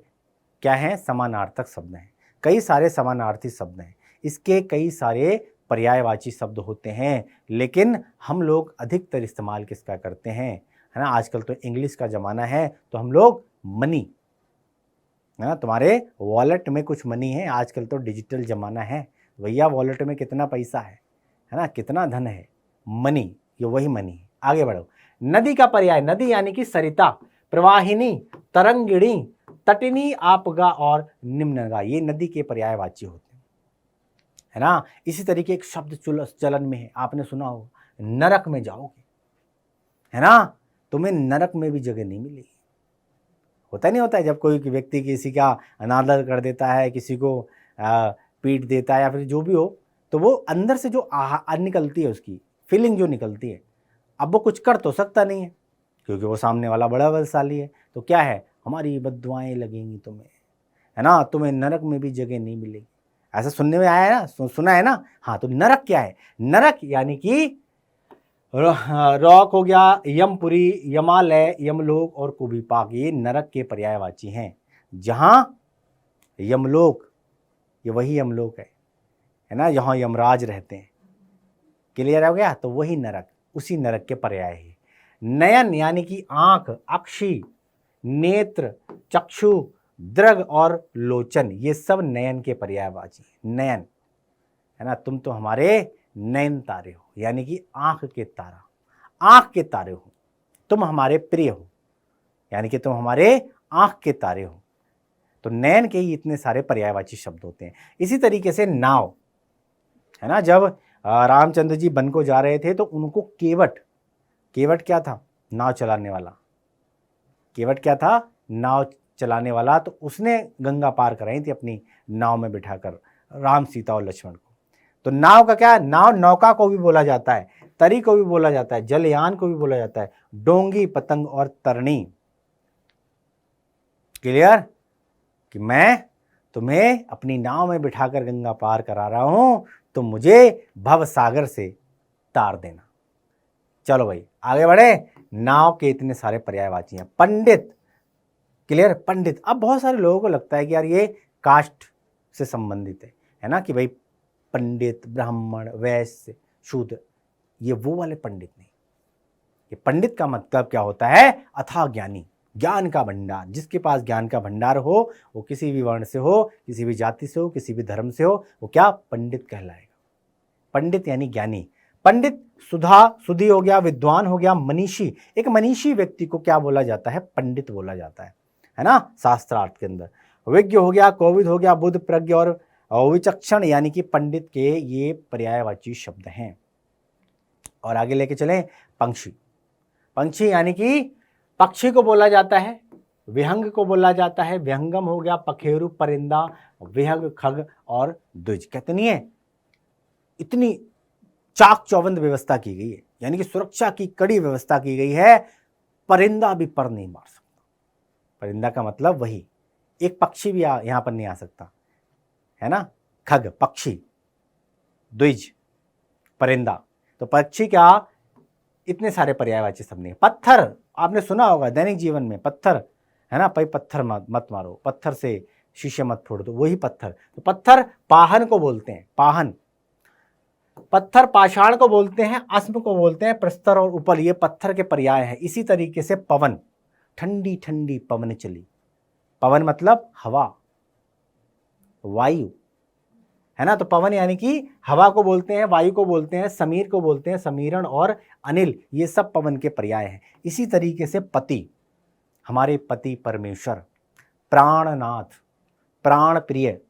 क्या हैं? समानार्थक शब्द हैं, कई सारे समानार्थी शब्द हैं, इसके कई सारे पर्यायवाची शब्द होते हैं, लेकिन हम लोग अधिकतर इस्तेमाल किसका करते हैं? है ना, आजकल तो इंग्लिश का ज़माना है, तो हम लोग मनी, है ना, तुम्हारे वॉलेट में कुछ मनी है, आजकल तो डिजिटल ज़माना है, भैया वॉलेट में कितना पैसा है ना, कितना धन है, मनी, ये वही मनी है। आगे बढ़ो। नदी का पर्याय, नदी यानी कि सरिता, प्रवाहिनी, तरंगिणी, तटिनी, आपगा और निम्नगा, ये नदी के पर्यायवाची होते हैं, है ना। इसी तरीके एक शब्द चलन में है, आपने सुना होगा, नरक में जाओगे, है ना, तुम्हें नरक में भी जगह नहीं मिलेगी। होता नहीं होता है, जब कोई व्यक्ति किसी का अनादर कर देता है, किसी को पीट देता है या फिर जो भी हो, तो वो अंदर से जो निकलती है, उसकी फीलिंग जो निकलती है, अब वो कुछ कर तो सकता नहीं है क्योंकि वो सामने वाला बड़ा बलशाली है, तो क्या है? हमारी बद्दुआएं लगेंगी तुम्हें, है ना, तुम्हें नरक में भी जगह नहीं मिलेगी। ऐसा सुनने में आया है ना, सुना है ना। हाँ, तो नरक क्या है? नरक यानी कि रॉक हो गया, यमपुरी, यमालय, यमलोक और कुबीपाक, ये नरक के पर्यायवाची हैं। जहां यमलोक, ये वही यमलोक है ना, जहां यमराज रहते हैं। क्लियर हो गया? तो वही नरक, उसी नरक के पर्याय है। नयन यानी कि आंख, अक्षी, नेत्र, चक्षु, दृग और लोचन, ये सब नयन के पर्यायवाची। नयन, है ना, तुम तो हमारे नयन तारे हो, यानी कि आंख के तारा, आंख के तारे हो, तुम हमारे प्रिय हो, यानी कि तुम हमारे आंख के तारे हो। तो नयन के ही इतने सारे पर्यायवाची शब्द होते हैं। इसी तरीके से नाव, है ना, जब रामचंद्र जी वन को जा रहे थे तो उनको केवट, केवट क्या था? नाव चलाने वाला। केवट क्या था? नाव चलाने वाला। तो उसने गंगा पार कराई थी अपनी नाव में बिठाकर राम, सीता और लक्ष्मण को। तो नाव का क्या? नाव, नौका को भी बोला जाता है, तरी को भी बोला जाता है, जलयान को भी बोला जाता है, डोंगी, पतंग और तरणी। क्लियर? कि मैं तुम्हें अपनी नाव में बिठाकर गंगा पार करा रहा हूं, तो मुझे भव सागर से तार देना। चलो भाई आगे बढ़े। नाव के इतने सारे पर्यायवाची हैं। पंडित, क्लियर? पंडित, अब बहुत सारे लोगों को लगता है कि यार ये कास्ट से संबंधित है ना, कि भाई पंडित, ब्राह्मण, वैश्य, शूद्र, ये वो वाले पंडित नहीं। ये पंडित का मतलब क्या होता है? अथाह ज्ञानी, ज्ञान का भंडार। जिसके पास ज्ञान का भंडार हो, वो किसी भी वर्ण से हो, किसी भी जाति से हो, किसी भी धर्म से हो, वो क्या? पंडित कहलाएगा। पंडित यानी ज्ञानी। पंडित सुधी हो गया, विद्वान हो गया, मनीषी। एक मनीषी व्यक्ति को क्या बोला जाता है? पंडित बोला जाता है ना, शास्त्रार्थ के अंदर। विज्ञ हो गया, कोविद हो गया, बुद्ध, प्रज्ञ और विचक्षण, यानी कि पंडित के ये पर्यायवाची शब्द हैं। और आगे लेके चलें, पंक्षी। पंक्षी यानी कि पक्षी को बोला जाता है, विहंग को बोला जाता है, विहंगम हो गया, पखेरु, परिंदा, विहंग, खग और द्विज। कितनी है? इतनी चाक चौबंद व्यवस्था की गई है, यानी कि सुरक्षा की कड़ी व्यवस्था की गई है। परिंदा भी पर नहीं मार सकता। परिंदा का मतलब वही, एक पक्षी भी यहां पर नहीं आ सकता, है ना। खग पक्षी, द्विज परिंदा। तो पक्षी क्या? इतने सारे पर्यायवाची शब्द नहीं। पत्थर, आपने सुना होगा दैनिक जीवन में, पत्थर, है ना, भाई पत्थर मत मारो, पत्थर से शीशे मत फोड़ दो, वही पत्थर। तो पत्थर पाहन को बोलते हैं, पाहन। पत्थर पाषाण को बोलते हैं, अस्म को बोलते हैं प्रस्तर और उपल, ये पत्थर के पर्याय है। इसी तरीके से पवन, ठंडी ठंडी पवन चली। पवन मतलब हवा, वायु, है ना। तो पवन यानी कि हवा को बोलते हैं, वायु को बोलते हैं, समीर को बोलते हैं, समीरण और अनिल, ये सब पवन के पर्याय हैं। इसी तरीके से पति, हमारे पति परमेश्वर, प्राणनाथ, प्राण प्रिय,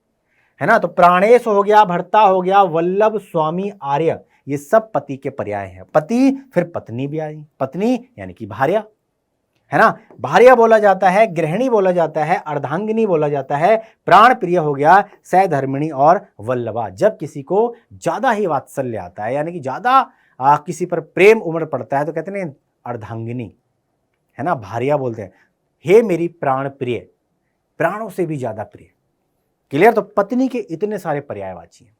है ना। तो प्राणेश हो गया, भर्ता हो गया, वल्लभ, स्वामी, आर्य, ये सब पति के पर्याय हैं। पति, फिर पत्नी भी आई, पत्नी यानी कि भार्या, है ना। भार्या बोला जाता है, गृहिणी बोला जाता है, अर्धांगिनी बोला जाता है, प्राण प्रिय हो गया, सहधर्मिणी और वल्लभा। जब किसी को ज्यादा ही वात्सल्य आता है, यानी कि ज्यादा किसी पर प्रेम उमड़ पड़ता है, तो कहते हैं अर्धांगिनी, है ना। भार्या बोलते हैं, हे मेरी प्राण प्रिय, प्राणों से भी ज्यादा प्रिय। क्लियर। तो पत्नी के इतने सारे पर्यायवाची हैं।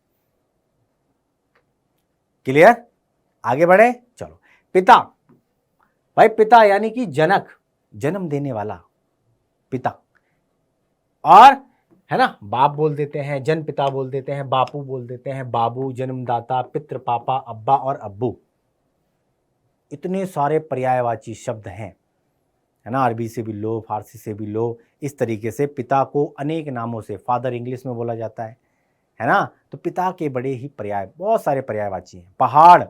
क्लियर। आगे बढ़े, चलो। पिता, भाई पिता यानी कि जनक, जन्म देने वाला पिता। और है ना, बाप बोल देते हैं, जन पिता बोल देते हैं, बापू बोल देते हैं, बाबू, जन्मदाता, पितृ, पापा, अब्बा और अब्बू। इतने सारे पर्यायवाची शब्द हैं, है ना। अरबी से भी लो, फारसी से भी लो। इस तरीके से पिता को अनेक नामों से, फादर इंग्लिश में बोला जाता है ना। तो पिता के बड़े ही पर्याय, बहुत सारे पर्यायवाची हैं। पहाड़,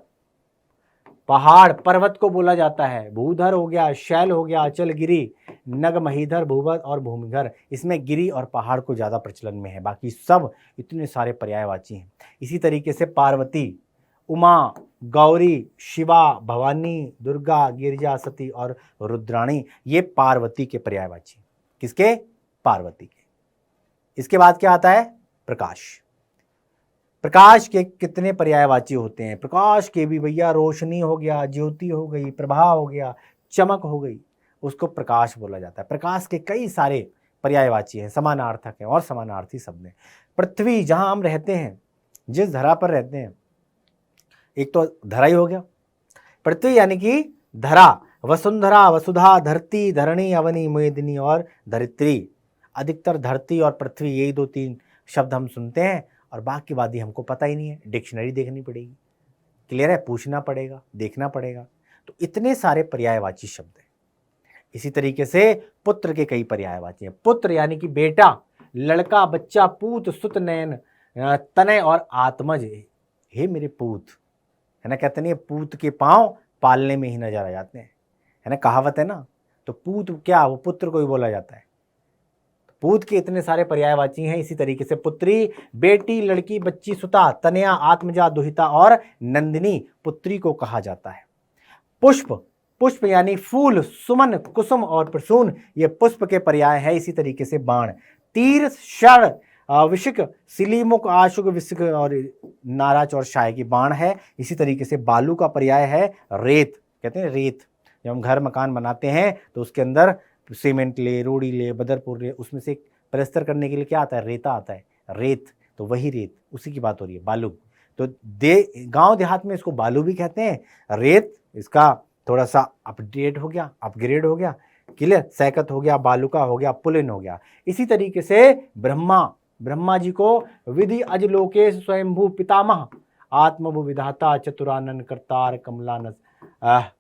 पहाड़ पर्वत को बोला जाता है। भूधर हो गया, शैल हो गया, अचलगिरी, नग, महीधर, भूवत और भूमिधर। इसमें गिरी और पहाड़ को ज्यादा प्रचलन में है, बाकी सब इतने सारे पर्यायवाची हैं। इसी तरीके से पार्वती, उमा, गौरी, शिवा, भवानी, दुर्गा, गिरिजा, सती और रुद्राणी, ये पार्वती के पर्यायवाची। किसके? पार्वती के। इसके बाद क्या आता है? प्रकाश। प्रकाश के कितने पर्यायवाची होते हैं? प्रकाश के भी भैया रोशनी हो गया, ज्योति हो गई, प्रभा हो गया, चमक हो गई, उसको प्रकाश बोला जाता है। प्रकाश के कई सारे पर्यायवाची हैं, समानार्थक हैं और समानार्थी शब्द हैं। पृथ्वी, जहां हम रहते हैं, जिस धरा पर रहते हैं, एक तो धरा ही हो गया, पृथ्वी यानी कि धरा, वसुंधरा, वसुधा, धरती, धरणी, अवनी, मेदिनी और धरित्री। अधिकतर धरती और पृथ्वी, यही 2-3 शब्द हम सुनते हैं, और बाकी वादी हमको पता ही नहीं है, डिक्शनरी देखनी पड़ेगी। क्लियर है? पूछना पड़ेगा, देखना पड़ेगा। तो इतने सारे पर्यायवाची शब्द हैं। इसी तरीके से पुत्र के कई पर्यायवाची हैं। पुत्र यानी कि बेटा, लड़का, बच्चा, पूत, सुत, नयन, तनय और आत्मज। हे मेरे पूत, है ना। कहते नहीं, पूत के पांव पालने में ही नजर आ जाते हैं, है ना, कहावत है ना। तो पूत क्या, वो पुत्र को ही बोला जाता है। पूत के इतने सारे पर्यायवाची हैं। इसी तरीके से पुत्री, बेटी, लड़की, बच्ची, सुता, तनया, आत्मजा, दुहिता और नंदिनी पुत्री को कहा जाता है। पुष्प, पुष्प यानी फूल, सुमन, कुसुम और प्रसून, ये पुष्प के पर्याय है। इसी तरीके से बाण, तीर, शर, विशिक, सिलीमुख, आशुक, विशिक और नाराज और शाय की बाण है। इसी तरीके से बालू का पर्याय है रेत। कहते हैं रेत, जब हम घर मकान बनाते हैं तो उसके अंदर सीमेंट ले, रोड़ी ले, बदरपुर ले, उसमें से प्लास्टर करने के लिए क्या आता है? रेता आता है, रेत। तो वही रेत, उसी की बात हो रही है, बालू। तो गांव देहात में इसको बालू भी कहते हैं। रेत इसका थोड़ा सा अपडेट हो गया, अपग्रेड हो गया। क्लियर? सैकत हो गया, बालूका हो गया, पुलिन हो गया। इसी तरीके से ब्रह्मा, ब्रह्मा जी को विधि अज लोकेश स्वयंभू पितामह, आत्मभु विधाता, चतुरानन, करतार, कमलानस,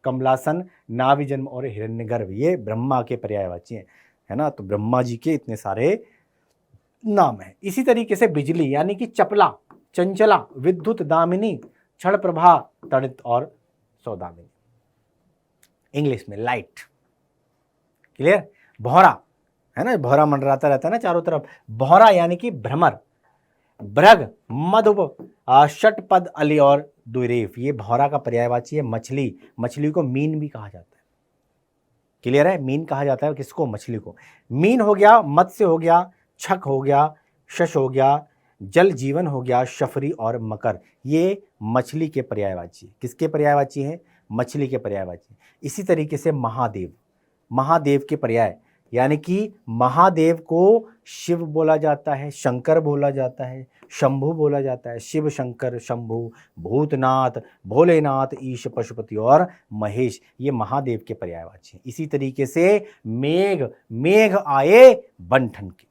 कमलासन, नाभि जन्म और हिरण्यगर्भ, ये ब्रह्मा के पर्यायवाची हैं, है ना। तो ब्रह्मा जी के इतने सारे नाम हैं। इसी तरीके से बिजली यानी कि चपला, चंचला, विद्युत, दामिनी, क्षण प्रभा, तड़ित और सौदामिनी। इंग्लिश में लाइट। क्लियर? भौरा, है ना, भौरा मंडराता रहता है ना चारों तरफ। भौरा यानी कि भ्रमर, भ्रग, मधुप, षटपद, अली और द्विरेफ, ये भौरा का पर्यायवाची है। मछली, मछली को मीन भी कहा जाता है। क्लियर है? मीन कहा जाता है किसको? मछली को। मीन हो गया, मत्स्य हो गया, छक हो गया, शश हो गया, जल जीवन हो गया, शफरी और मकर, ये मछली के पर्यायवाची। किसके पर्यायवाची हैं? मछली के पर्यायवाची। इसी तरीके से महादेव, महादेव के पर्याय यानी कि महादेव को शिव बोला जाता है, शंकर बोला जाता है, शंभु बोला जाता है। शिव, शंकर, शंभु, भूतनाथ, भोलेनाथ, ईश, पशुपति और महेश, ये महादेव के पर्यायवाची हैं। इसी तरीके से मेघ, मेघ आए बंठन के,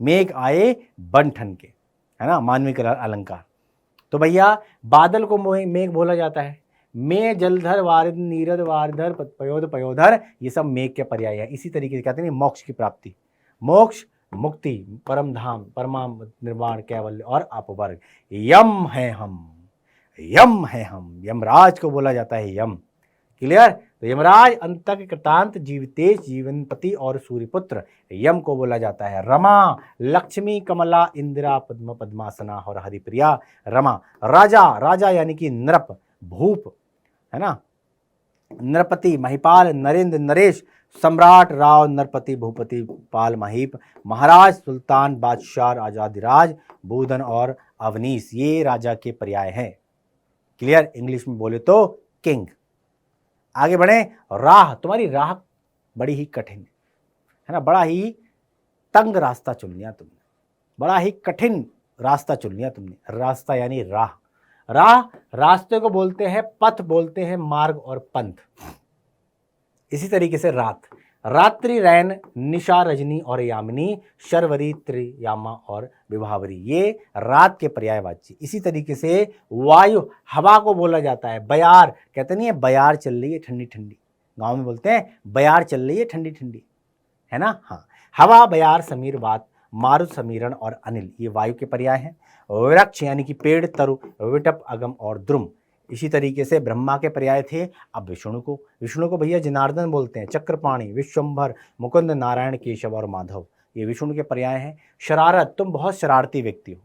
मेघ आए बंठन के, है ना, मानविक अलंकार। तो भैया बादल को मेघ बोला जाता है। मे, जलधर, वारिद, नीरद, वारधर, पयोध, पयोधर, ये सब मेघ के पर्याय है। इसी तरीके से कहते हैं मोक्ष की प्राप्ति, मोक्ष, मुक्ति, परम धाम, परमाम निर्वाण, कैवल्य और अपवर्ग। यम है हम, यम है हम, यमराज को बोला जाता है यम। क्लियर? तो यमराज, अंतक, कृतांत, जीवतेज, जीवनपति और सूर्यपुत्र, यम को बोला जाता है। रमा, लक्ष्मी, कमला, इंदिरा, पद्म, पद्मासना और हरिप्रिया, रमा। राजा, राजा यानी कि नृप, भूप, है ना, नृपति, महिपाल, नरेंद्र, नरेश, सम्राट, राव, नरपति, भूपति, पाल, महीप, महाराज, सुल्तान, बादशाह, आजादिराज, बूधन और अवनीश ये राजा के पर्याय हैं। क्लियर? इंग्लिश में बोले तो किंग। आगे बढ़े। राह, तुम्हारी राह बड़ी ही कठिन है ना, बड़ा ही तंग रास्ता चुन लिया तुमने, बड़ा ही कठिन रास्ता चुन लिया तुमने। रास्ता यानी राह, राह रास्ते को बोलते हैं, पथ बोलते हैं, मार्ग और पंथ। इसी तरीके से रात, रात्रि, रैन, निशा, रजनी और यामिनी, शर्वरी, त्रियामा और विभावरी ये रात के पर्यायवाची। इसी तरीके से वायु, हवा को बोला जाता है बयार, कहते नहीं है बयार चल रही है ठंडी ठंडी, गांव में बोलते हैं बयार चल रही है ठंडी ठंडी, है ना। हाँ, हवा, बयार, समीर, बात, मारुत, समीरण और अनिल ये वायु के पर्याय हैं। वृक्ष यानी कि पेड़, तरु, विटप, अगम और द्रुम। इसी तरीके से ब्रह्मा के पर्याय थे। अब विष्णु को भैया जनार्दन बोलते हैं, चक्रपाणी, विश्वंभर, मुकुंद, नारायण, केशव और माधव ये विष्णु के पर्याय हैं। शरारत, तुम बहुत शरारती व्यक्ति हो,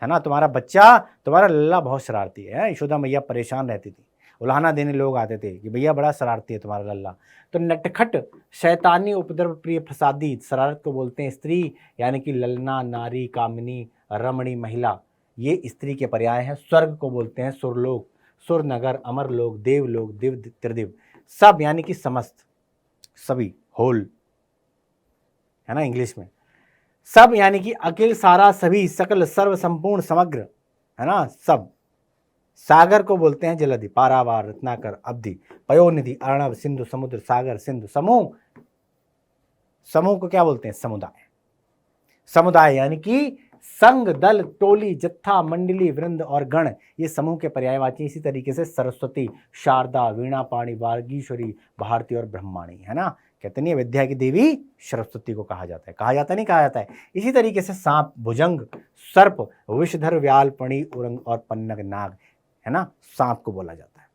है ना, तुम्हारा बच्चा, तुम्हारा लल्ला बहुत शरारती है। यशोदा मैया परेशान रहती थी, उल्हाना देने लोग आते थे कि भैया बड़ा शरारती है तुम्हारा लल्ला। तो नटखट, शैतानी, उपद्रव प्रिय, प्रसादी, शरारत को बोलते हैं स्त्री यानी कि ललना, नारी, कामिनी, रमणी, महिला ये स्त्री के पर्याय हैं। स्वर्ग को बोलते हैं सुरलोक, सुरनगर, अमरलोक, देवलोक, दिव, त्रिदिव। सब यानी कि समस्त, सभी, होल, है ना इंग्लिश में। सब यानी कि अकेल, सारा, सभी, सकल, सर्व, संपूर्ण, समग्र, है ना सब। सागर को बोलते हैं जलधि, पारावार, रत्नाकर, अब्धि, पयोनिधि, अर्णव, सिंधु, समुद्र, सागर, सिंधु। समूह, समूह को क्या बोलते हैं? समुदाय। समुदाय यानी कि संघ, दल, टोली, जत्था, मंडली, वृंद और गण ये समूह के पर्यायवाची। इसी तरीके से सरस्वती, शारदा, वीणा पाणी, वागीश्वरी, भारती और ब्रह्माणी, है ना। कहते नहीं विद्या की देवी सरस्वती को कहा जाता है, कहा जाता नहीं, कहा जाता है। इसी तरीके से सांप, भुजंग, सर्प, विषधर, व्याल, पणी, उरंग और पन्नग, नाग, है ना, सांप को बोला जाता है।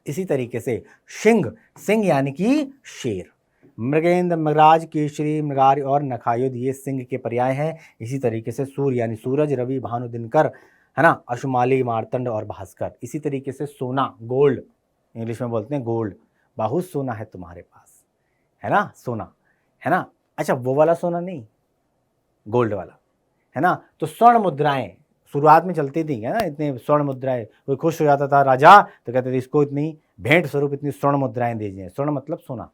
इसी तरीके से सिंह, सिंह यानी कि शेर। मृगेंद्र, मृगराज, केशरी, मृगार और नखायुध ये सिंह के पर्याय हैं। इसी तरीके से सूर्य यानी सूरज, रवि, भानु, दिनकर, है ना, अशुमाली, मार्तंड और भास्कर। इसी तरीके से सोना, गोल्ड, इंग्लिश में बोलते हैं गोल्ड, बहुत सोना है तुम्हारे पास, है ना, सोना, है ना। अच्छा वो वाला सोना नहीं, गोल्ड वाला, है ना। तो स्वर्ण मुद्राएं शुरुआत में चलती थी, है ना, इतने स्वर्ण मुद्राएं, कोई खुश हो जाता था राजा तो कहते थे इसको इतनी भेंट स्वरूप इतनी स्वर्ण मुद्राएं दीजिए। स्वर्ण मतलब सोना।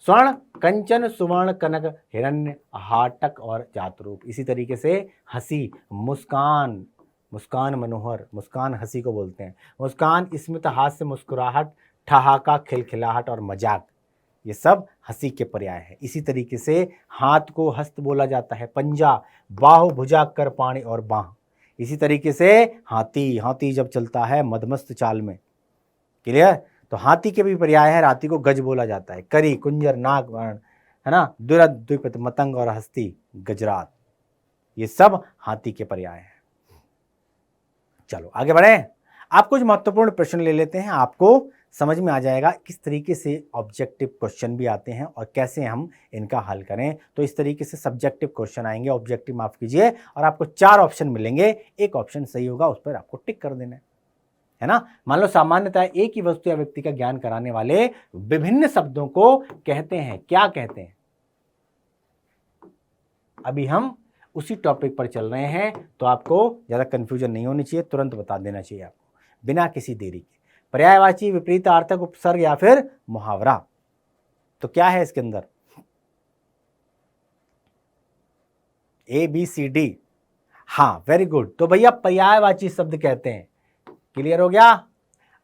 स्वर्ण, कंचन, सुवर्ण, कनक, हिरण्य, हाटक और जातरूप। इसी तरीके से हंसी, मुस्कान, मुस्कान मनोहर, मुस्कान हंसी को बोलते हैं। मुस्कान, स्मित, हास्य, मुस्कुराहट, ठहाका, खिलखिलाहट और मजाक ये सब हंसी के पर्याय है। इसी तरीके से हाथ को हस्त बोला जाता है, पंजा, बाहु, भुजा, कर, पाणी और बाह। इसी तरीके से हाथी, हाथी जब चलता है मदमस्त चाल में, क्लियर, तो हाथी के भी पर्याय है। हाथी को गज बोला जाता है, करी, कुंजर, नाग, वर्ण, है ना, दुरद, द्विपद, मतंग और हस्ती, गजरात ये सब हाथी के पर्याय हैं। चलो आगे बढ़े। आप कुछ महत्वपूर्ण प्रश्न ले लेते हैं, आपको समझ में आ जाएगा किस तरीके से ऑब्जेक्टिव क्वेश्चन भी आते हैं और कैसे हम इनका हल करें। तो इस तरीके से सब्जेक्टिव क्वेश्चन आएंगे, ऑब्जेक्टिव माफ कीजिए, और आपको 4 ऑप्शन मिलेंगे, एक ऑप्शन सही होगा उस पर आपको टिक कर देना है ना। मान लो सामान्यतः एक ही वस्तु या व्यक्ति का ज्ञान कराने वाले विभिन्न शब्दों को कहते हैं, क्या कहते हैं? अभी हम उसी टॉपिक पर चल रहे हैं, तो आपको ज्यादा कंफ्यूजन नहीं होनी चाहिए, तुरंत बता देना चाहिए आपको बिना किसी देरी के। पर्यायवाची, विपरीतार्थक, उपसर्ग या फिर मुहावरा। तो क्या है इसके अंदर? ABCD। हाँ वेरी गुड। तो भैया पर्यायवाची शब्द कहते हैं, क्लियर हो गया।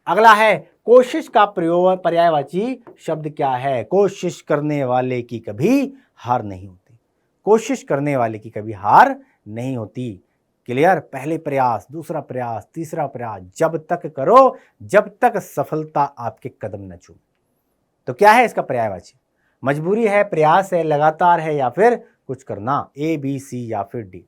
अगला है कोशिश का प्रयोग। पर्यायवाची शब्द क्या है? कोशिश करने वाले की कभी हार नहीं होती, कोशिश करने वाले की कभी हार नहीं होती, क्लियर। पहले प्रयास, दूसरा प्रयास, तीसरा प्रयास, जब तक करो जब तक सफलता आपके कदम न चूमे। तो क्या है इसका पर्यायवाची? मजबूरी है, प्रयास है, लगातार है या फिर कुछ करना, ABC या फिर D।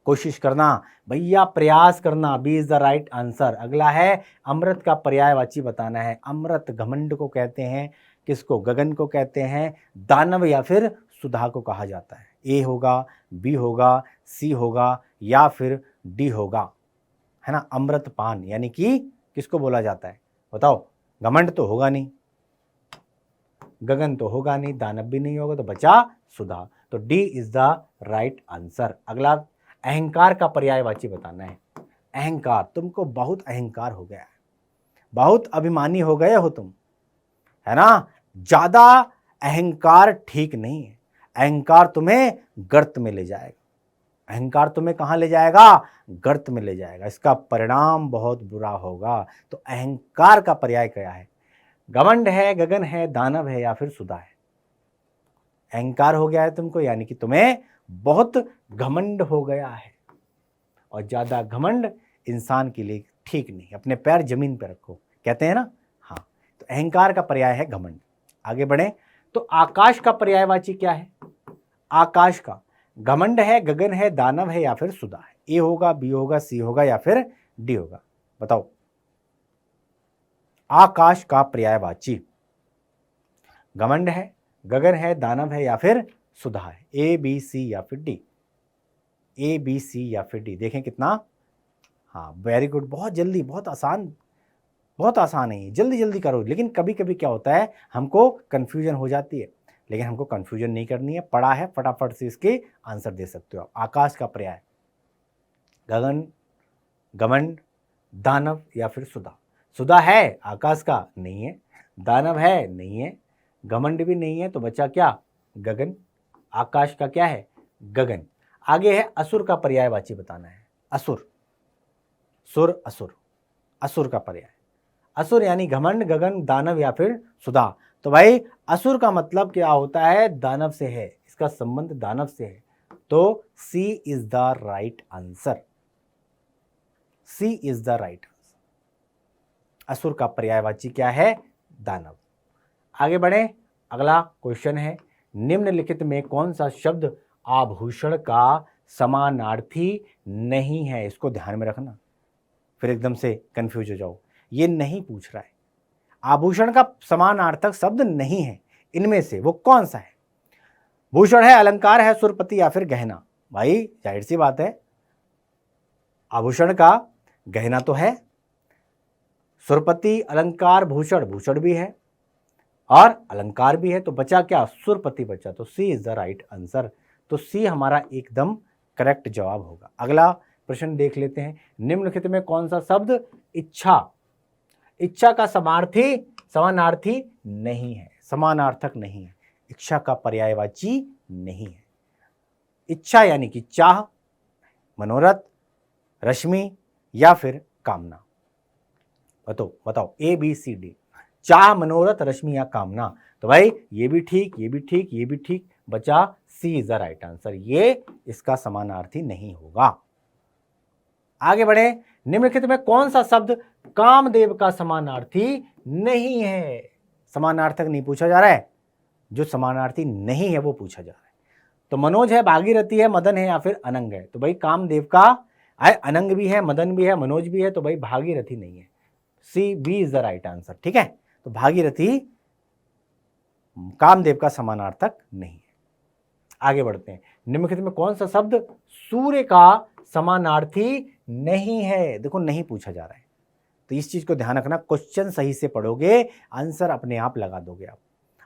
कोशिश करना भैया, प्रयास करना, B is the right answer. अगला है अमृत का पर्यायवाची बताना है। अमृत घमंड को कहते हैं, किसको? गगन को कहते हैं, दानव या फिर सुधा को कहा जाता है। A होगा, B होगा, C होगा या फिर D होगा, है ना। अमृत पान यानी कि किसको बोला जाता है बताओ? घमंड तो होगा नहीं, गगन तो होगा नहीं, दानव भी नहीं होगा, तो बचा सुधा। तो D is the right answer. अगला अहंकार का पर्यायवाची बताना है। अहंकार, तुमको बहुत अहंकार हो गया है, बहुत अभिमानी हो गए हो तुम, है ना। ज्यादा अहंकार ठीक नहीं है। अहंकार तुम्हें गर्त में ले जाएगा। अहंकार तुम्हें कहां ले जाएगा? गर्त में ले जाएगा। इसका परिणाम बहुत बुरा होगा। तो अहंकार का पर्याय क्या है? घमंड है, गगन है, दानव है या फिर सुधा है। अहंकार हो गया है तुमको, यानी कि तुम्हें बहुत घमंड हो गया है, और ज्यादा घमंड इंसान के लिए ठीक नहीं। अपने पैर जमीन पर रखो, कहते हैं ना। हाँ, तो अहंकार का पर्याय है घमंड। आगे बढ़े तो आकाश का पर्यायवाची क्या है? आकाश का घमंड है, गगन है, दानव है या फिर सुधा है। ए होगा, बी होगा, सी होगा या फिर डी होगा, बताओ। आकाश का पर्यायवाची घमंड है, गगन है, दानव है या फिर सुधा है। ए बी सी या फिर डी। ए बी सी या फिर डी, देखें कितना। हाँ, वेरी गुड, बहुत जल्दी, बहुत आसान, बहुत आसान है ये, जल्दी जल्दी करो। लेकिन कभी कभी क्या होता है, हमको कन्फ्यूजन हो जाती है, लेकिन हमको कन्फ्यूजन नहीं करनी है। पढ़ा है, फटाफट से इसके आंसर दे सकते हो आप। आकाश का पर्याय गगन, घमंड, दानव या फिर सुधा। सुधा है आकाश का? नहीं है। दानव है? नहीं है। घमंड भी नहीं है, तो बचा क्या? गगन। आकाश का क्या है? गगन। आगे है असुर का पर्यायवाची बताना है। असुर, सुर, असुर, असुर का पर्याय। असुर यानी घमंड, गगन, दानव या फिर सुधा। तो भाई असुर का मतलब क्या होता है? दानव से है, इसका संबंध दानव से है। तो C is the right answer. C is the right answer. असुर का पर्यायवाची क्या है? दानव। आगे बढ़े, अगला क्वेश्चन है, निम्नलिखित में कौन सा शब्द आभूषण का समानार्थी नहीं है? इसको ध्यान में रखना, फिर एकदम से कंफ्यूज हो जाओ। ये नहीं पूछ रहा है, आभूषण का समानार्थक शब्द नहीं है, इनमें से वो कौन सा है? भूषण है, अलंकार है, सुरपति या फिर गहना। भाई जाहिर सी बात है, आभूषण का गहना तो है, सुरपति, अलंकार, भूषण, भूषण भी है और अलंकार भी है। तो बचा क्या? सुरपति बचा। तो C is the right answer. तो सी हमारा एकदम करेक्ट जवाब होगा। अगला प्रश्न देख लेते हैं, निम्नलिखित में कौन सा शब्द इच्छा, इच्छा का समानार्थी नहीं है, समानार्थक नहीं है, इच्छा का पर्यायवाची नहीं है। इच्छा यानी कि चाह, मनोरथ, रश्मि या फिर कामना। बताओ ए बी सी डी। चाह, मनोरथ, रश्मि या कामना। तो भाई ये भी ठीक, ये भी ठीक, ये भी ठीक, बचा सी इज द राइट आंसर। ये इसका समानार्थी नहीं होगा। आगे बढ़े, निम्नलिखित में कौन सा शब्द कामदेव का समानार्थी नहीं है? समानार्थक नहीं पूछा जा रहा है, जो समानार्थी नहीं है वो पूछा जा रहा है। तो मनोज है, भागीरथी है, मदन है या फिर अनंग है। तो भाई कामदेव का अनंग भी है, मदन भी है, मनोज भी है, तो भाई भागीरथी नहीं है। C B is the right answer. ठीक है, तो भागीरथी कामदेव का समानार्थक नहीं है। आगे बढ़ते हैं, निम्नलिखित में कौन सा शब्द सूर्य का समानार्थी नहीं है? देखो नहीं पूछा जा रहा है, तो इस चीज को ध्यान रखना। क्वेश्चन सही से पढ़ोगे, आंसर अपने आप लगा दोगे आप।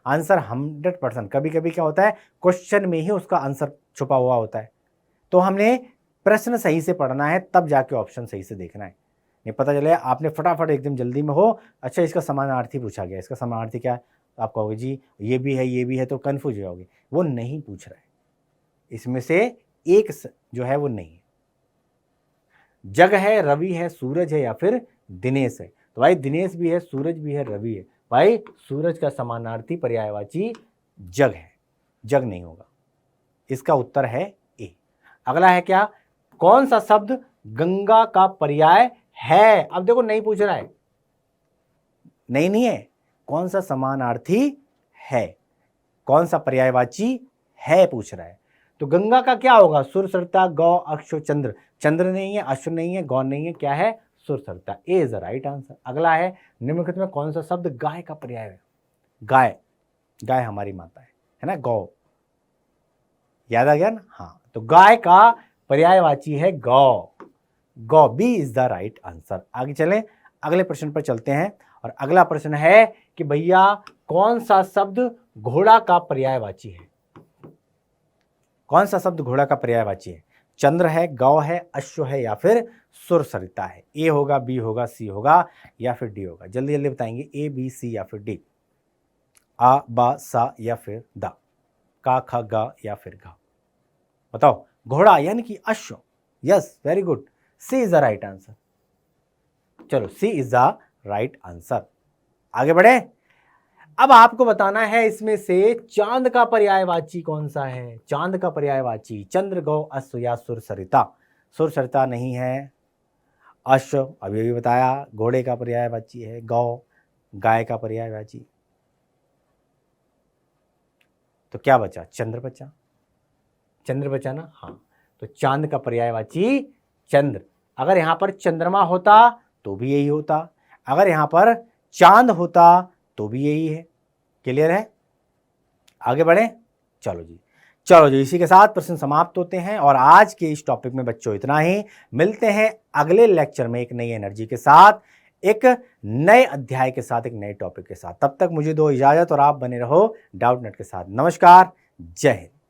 आंसर 100%। कभी कभी क्या होता है, क्वेश्चन में ही उसका आंसर छुपा हुआ होता है। तो हमने प्रश्न सही से पढ़ना है, तब जाके ऑप्शन सही से देखना है। नहीं पता चले आपने फटाफट एकदम जल्दी में हो, अच्छा इसका समानार्थी पूछा गया, इसका समानार्थी क्या है, आप कहोगे जी ये भी है, ये भी है, तो कन्फ्यूज हो जाओगे। वो नहीं पूछ रहा है, इसमें से एक जो है वो नहीं है। जग है, रवि है, सूरज है या फिर दिनेश है। तो भाई दिनेश भी है, सूरज भी है, रवि है। भाई सूरज का समानार्थी पर्यायवाची जग है, जग नहीं होगा। इसका उत्तर है ए। अगला है क्या, कौन सा शब्द गंगा का पर्याय है? अब देखो नहीं पूछ रहा है, नहीं है, कौन सा समानार्थी है, कौन सा पर्यायवाची है पूछ रहा है। तो गंगा का क्या होगा? सुर, सरता, गौ, अश्व, चंद्र। चंद्र नहीं है, अश्व नहीं है, गौ नहीं है, क्या है? सुर, सरता। ए इज द राइट आंसर। अगला है, निम्नलिखित में कौन सा शब्द गाय का पर्याय है? गाय, गाय हमारी माता है ना, गौ। याद आ गया ना? हाँ, तो गाय का पर्यायवाची है गौ। गौ, B is the right answer. आगे चलें, अगले प्रश्न पर चलते हैं। और अगला प्रश्न है कि भैया कौन सा शब्द घोड़ा का पर्यायवाची है? कौन सा शब्द घोड़ा का पर्यायवाची है? चंद्र है, गौ है, अश्व है या फिर सुरसरिता है? ए होगा, बी होगा, सी होगा या फिर डी होगा? जल्दी जल्दी बताएंगे, ए बी सी या फिर डी, आ बा सा या फिर दा, का ख गा या फिर घा? बताओ। घोड़ा यानी कि अश्व। Yes, very good, C is the right answer. चलो, C is the right answer. आगे बढ़े। अब आपको बताना है इसमें से चांद का पर्यायवाची कौन सा है? चांद का पर्यायवाची चंद्र, गौ, अश्व या सुरसरिता? सुरसरिता नहीं है, अश्व अभी भी बताया घोड़े का पर्यायवाची है, गौ गाय का पर्यायवाची। तो क्या बचा? चंद्र बचा। चंद्र बचा ना? हाँ, तो चांद का पर्यायवाची चंद्र। अगर यहां पर चंद्रमा होता तो भी यही होता, अगर यहां पर चांद होता तो भी यही है। क्लियर है? आगे बढ़े। चलो जी, चलो जी, इसी के साथ प्रश्न समाप्त होते हैं और आज के इस टॉपिक में बच्चों इतना ही। मिलते हैं अगले लेक्चर में एक नई एनर्जी के साथ, एक नए अध्याय के साथ, एक नए टॉपिक के साथ। तब तक मुझे दो इजाजत और आप बने रहो डाउट नेट के साथ। नमस्कार, जय हिंद।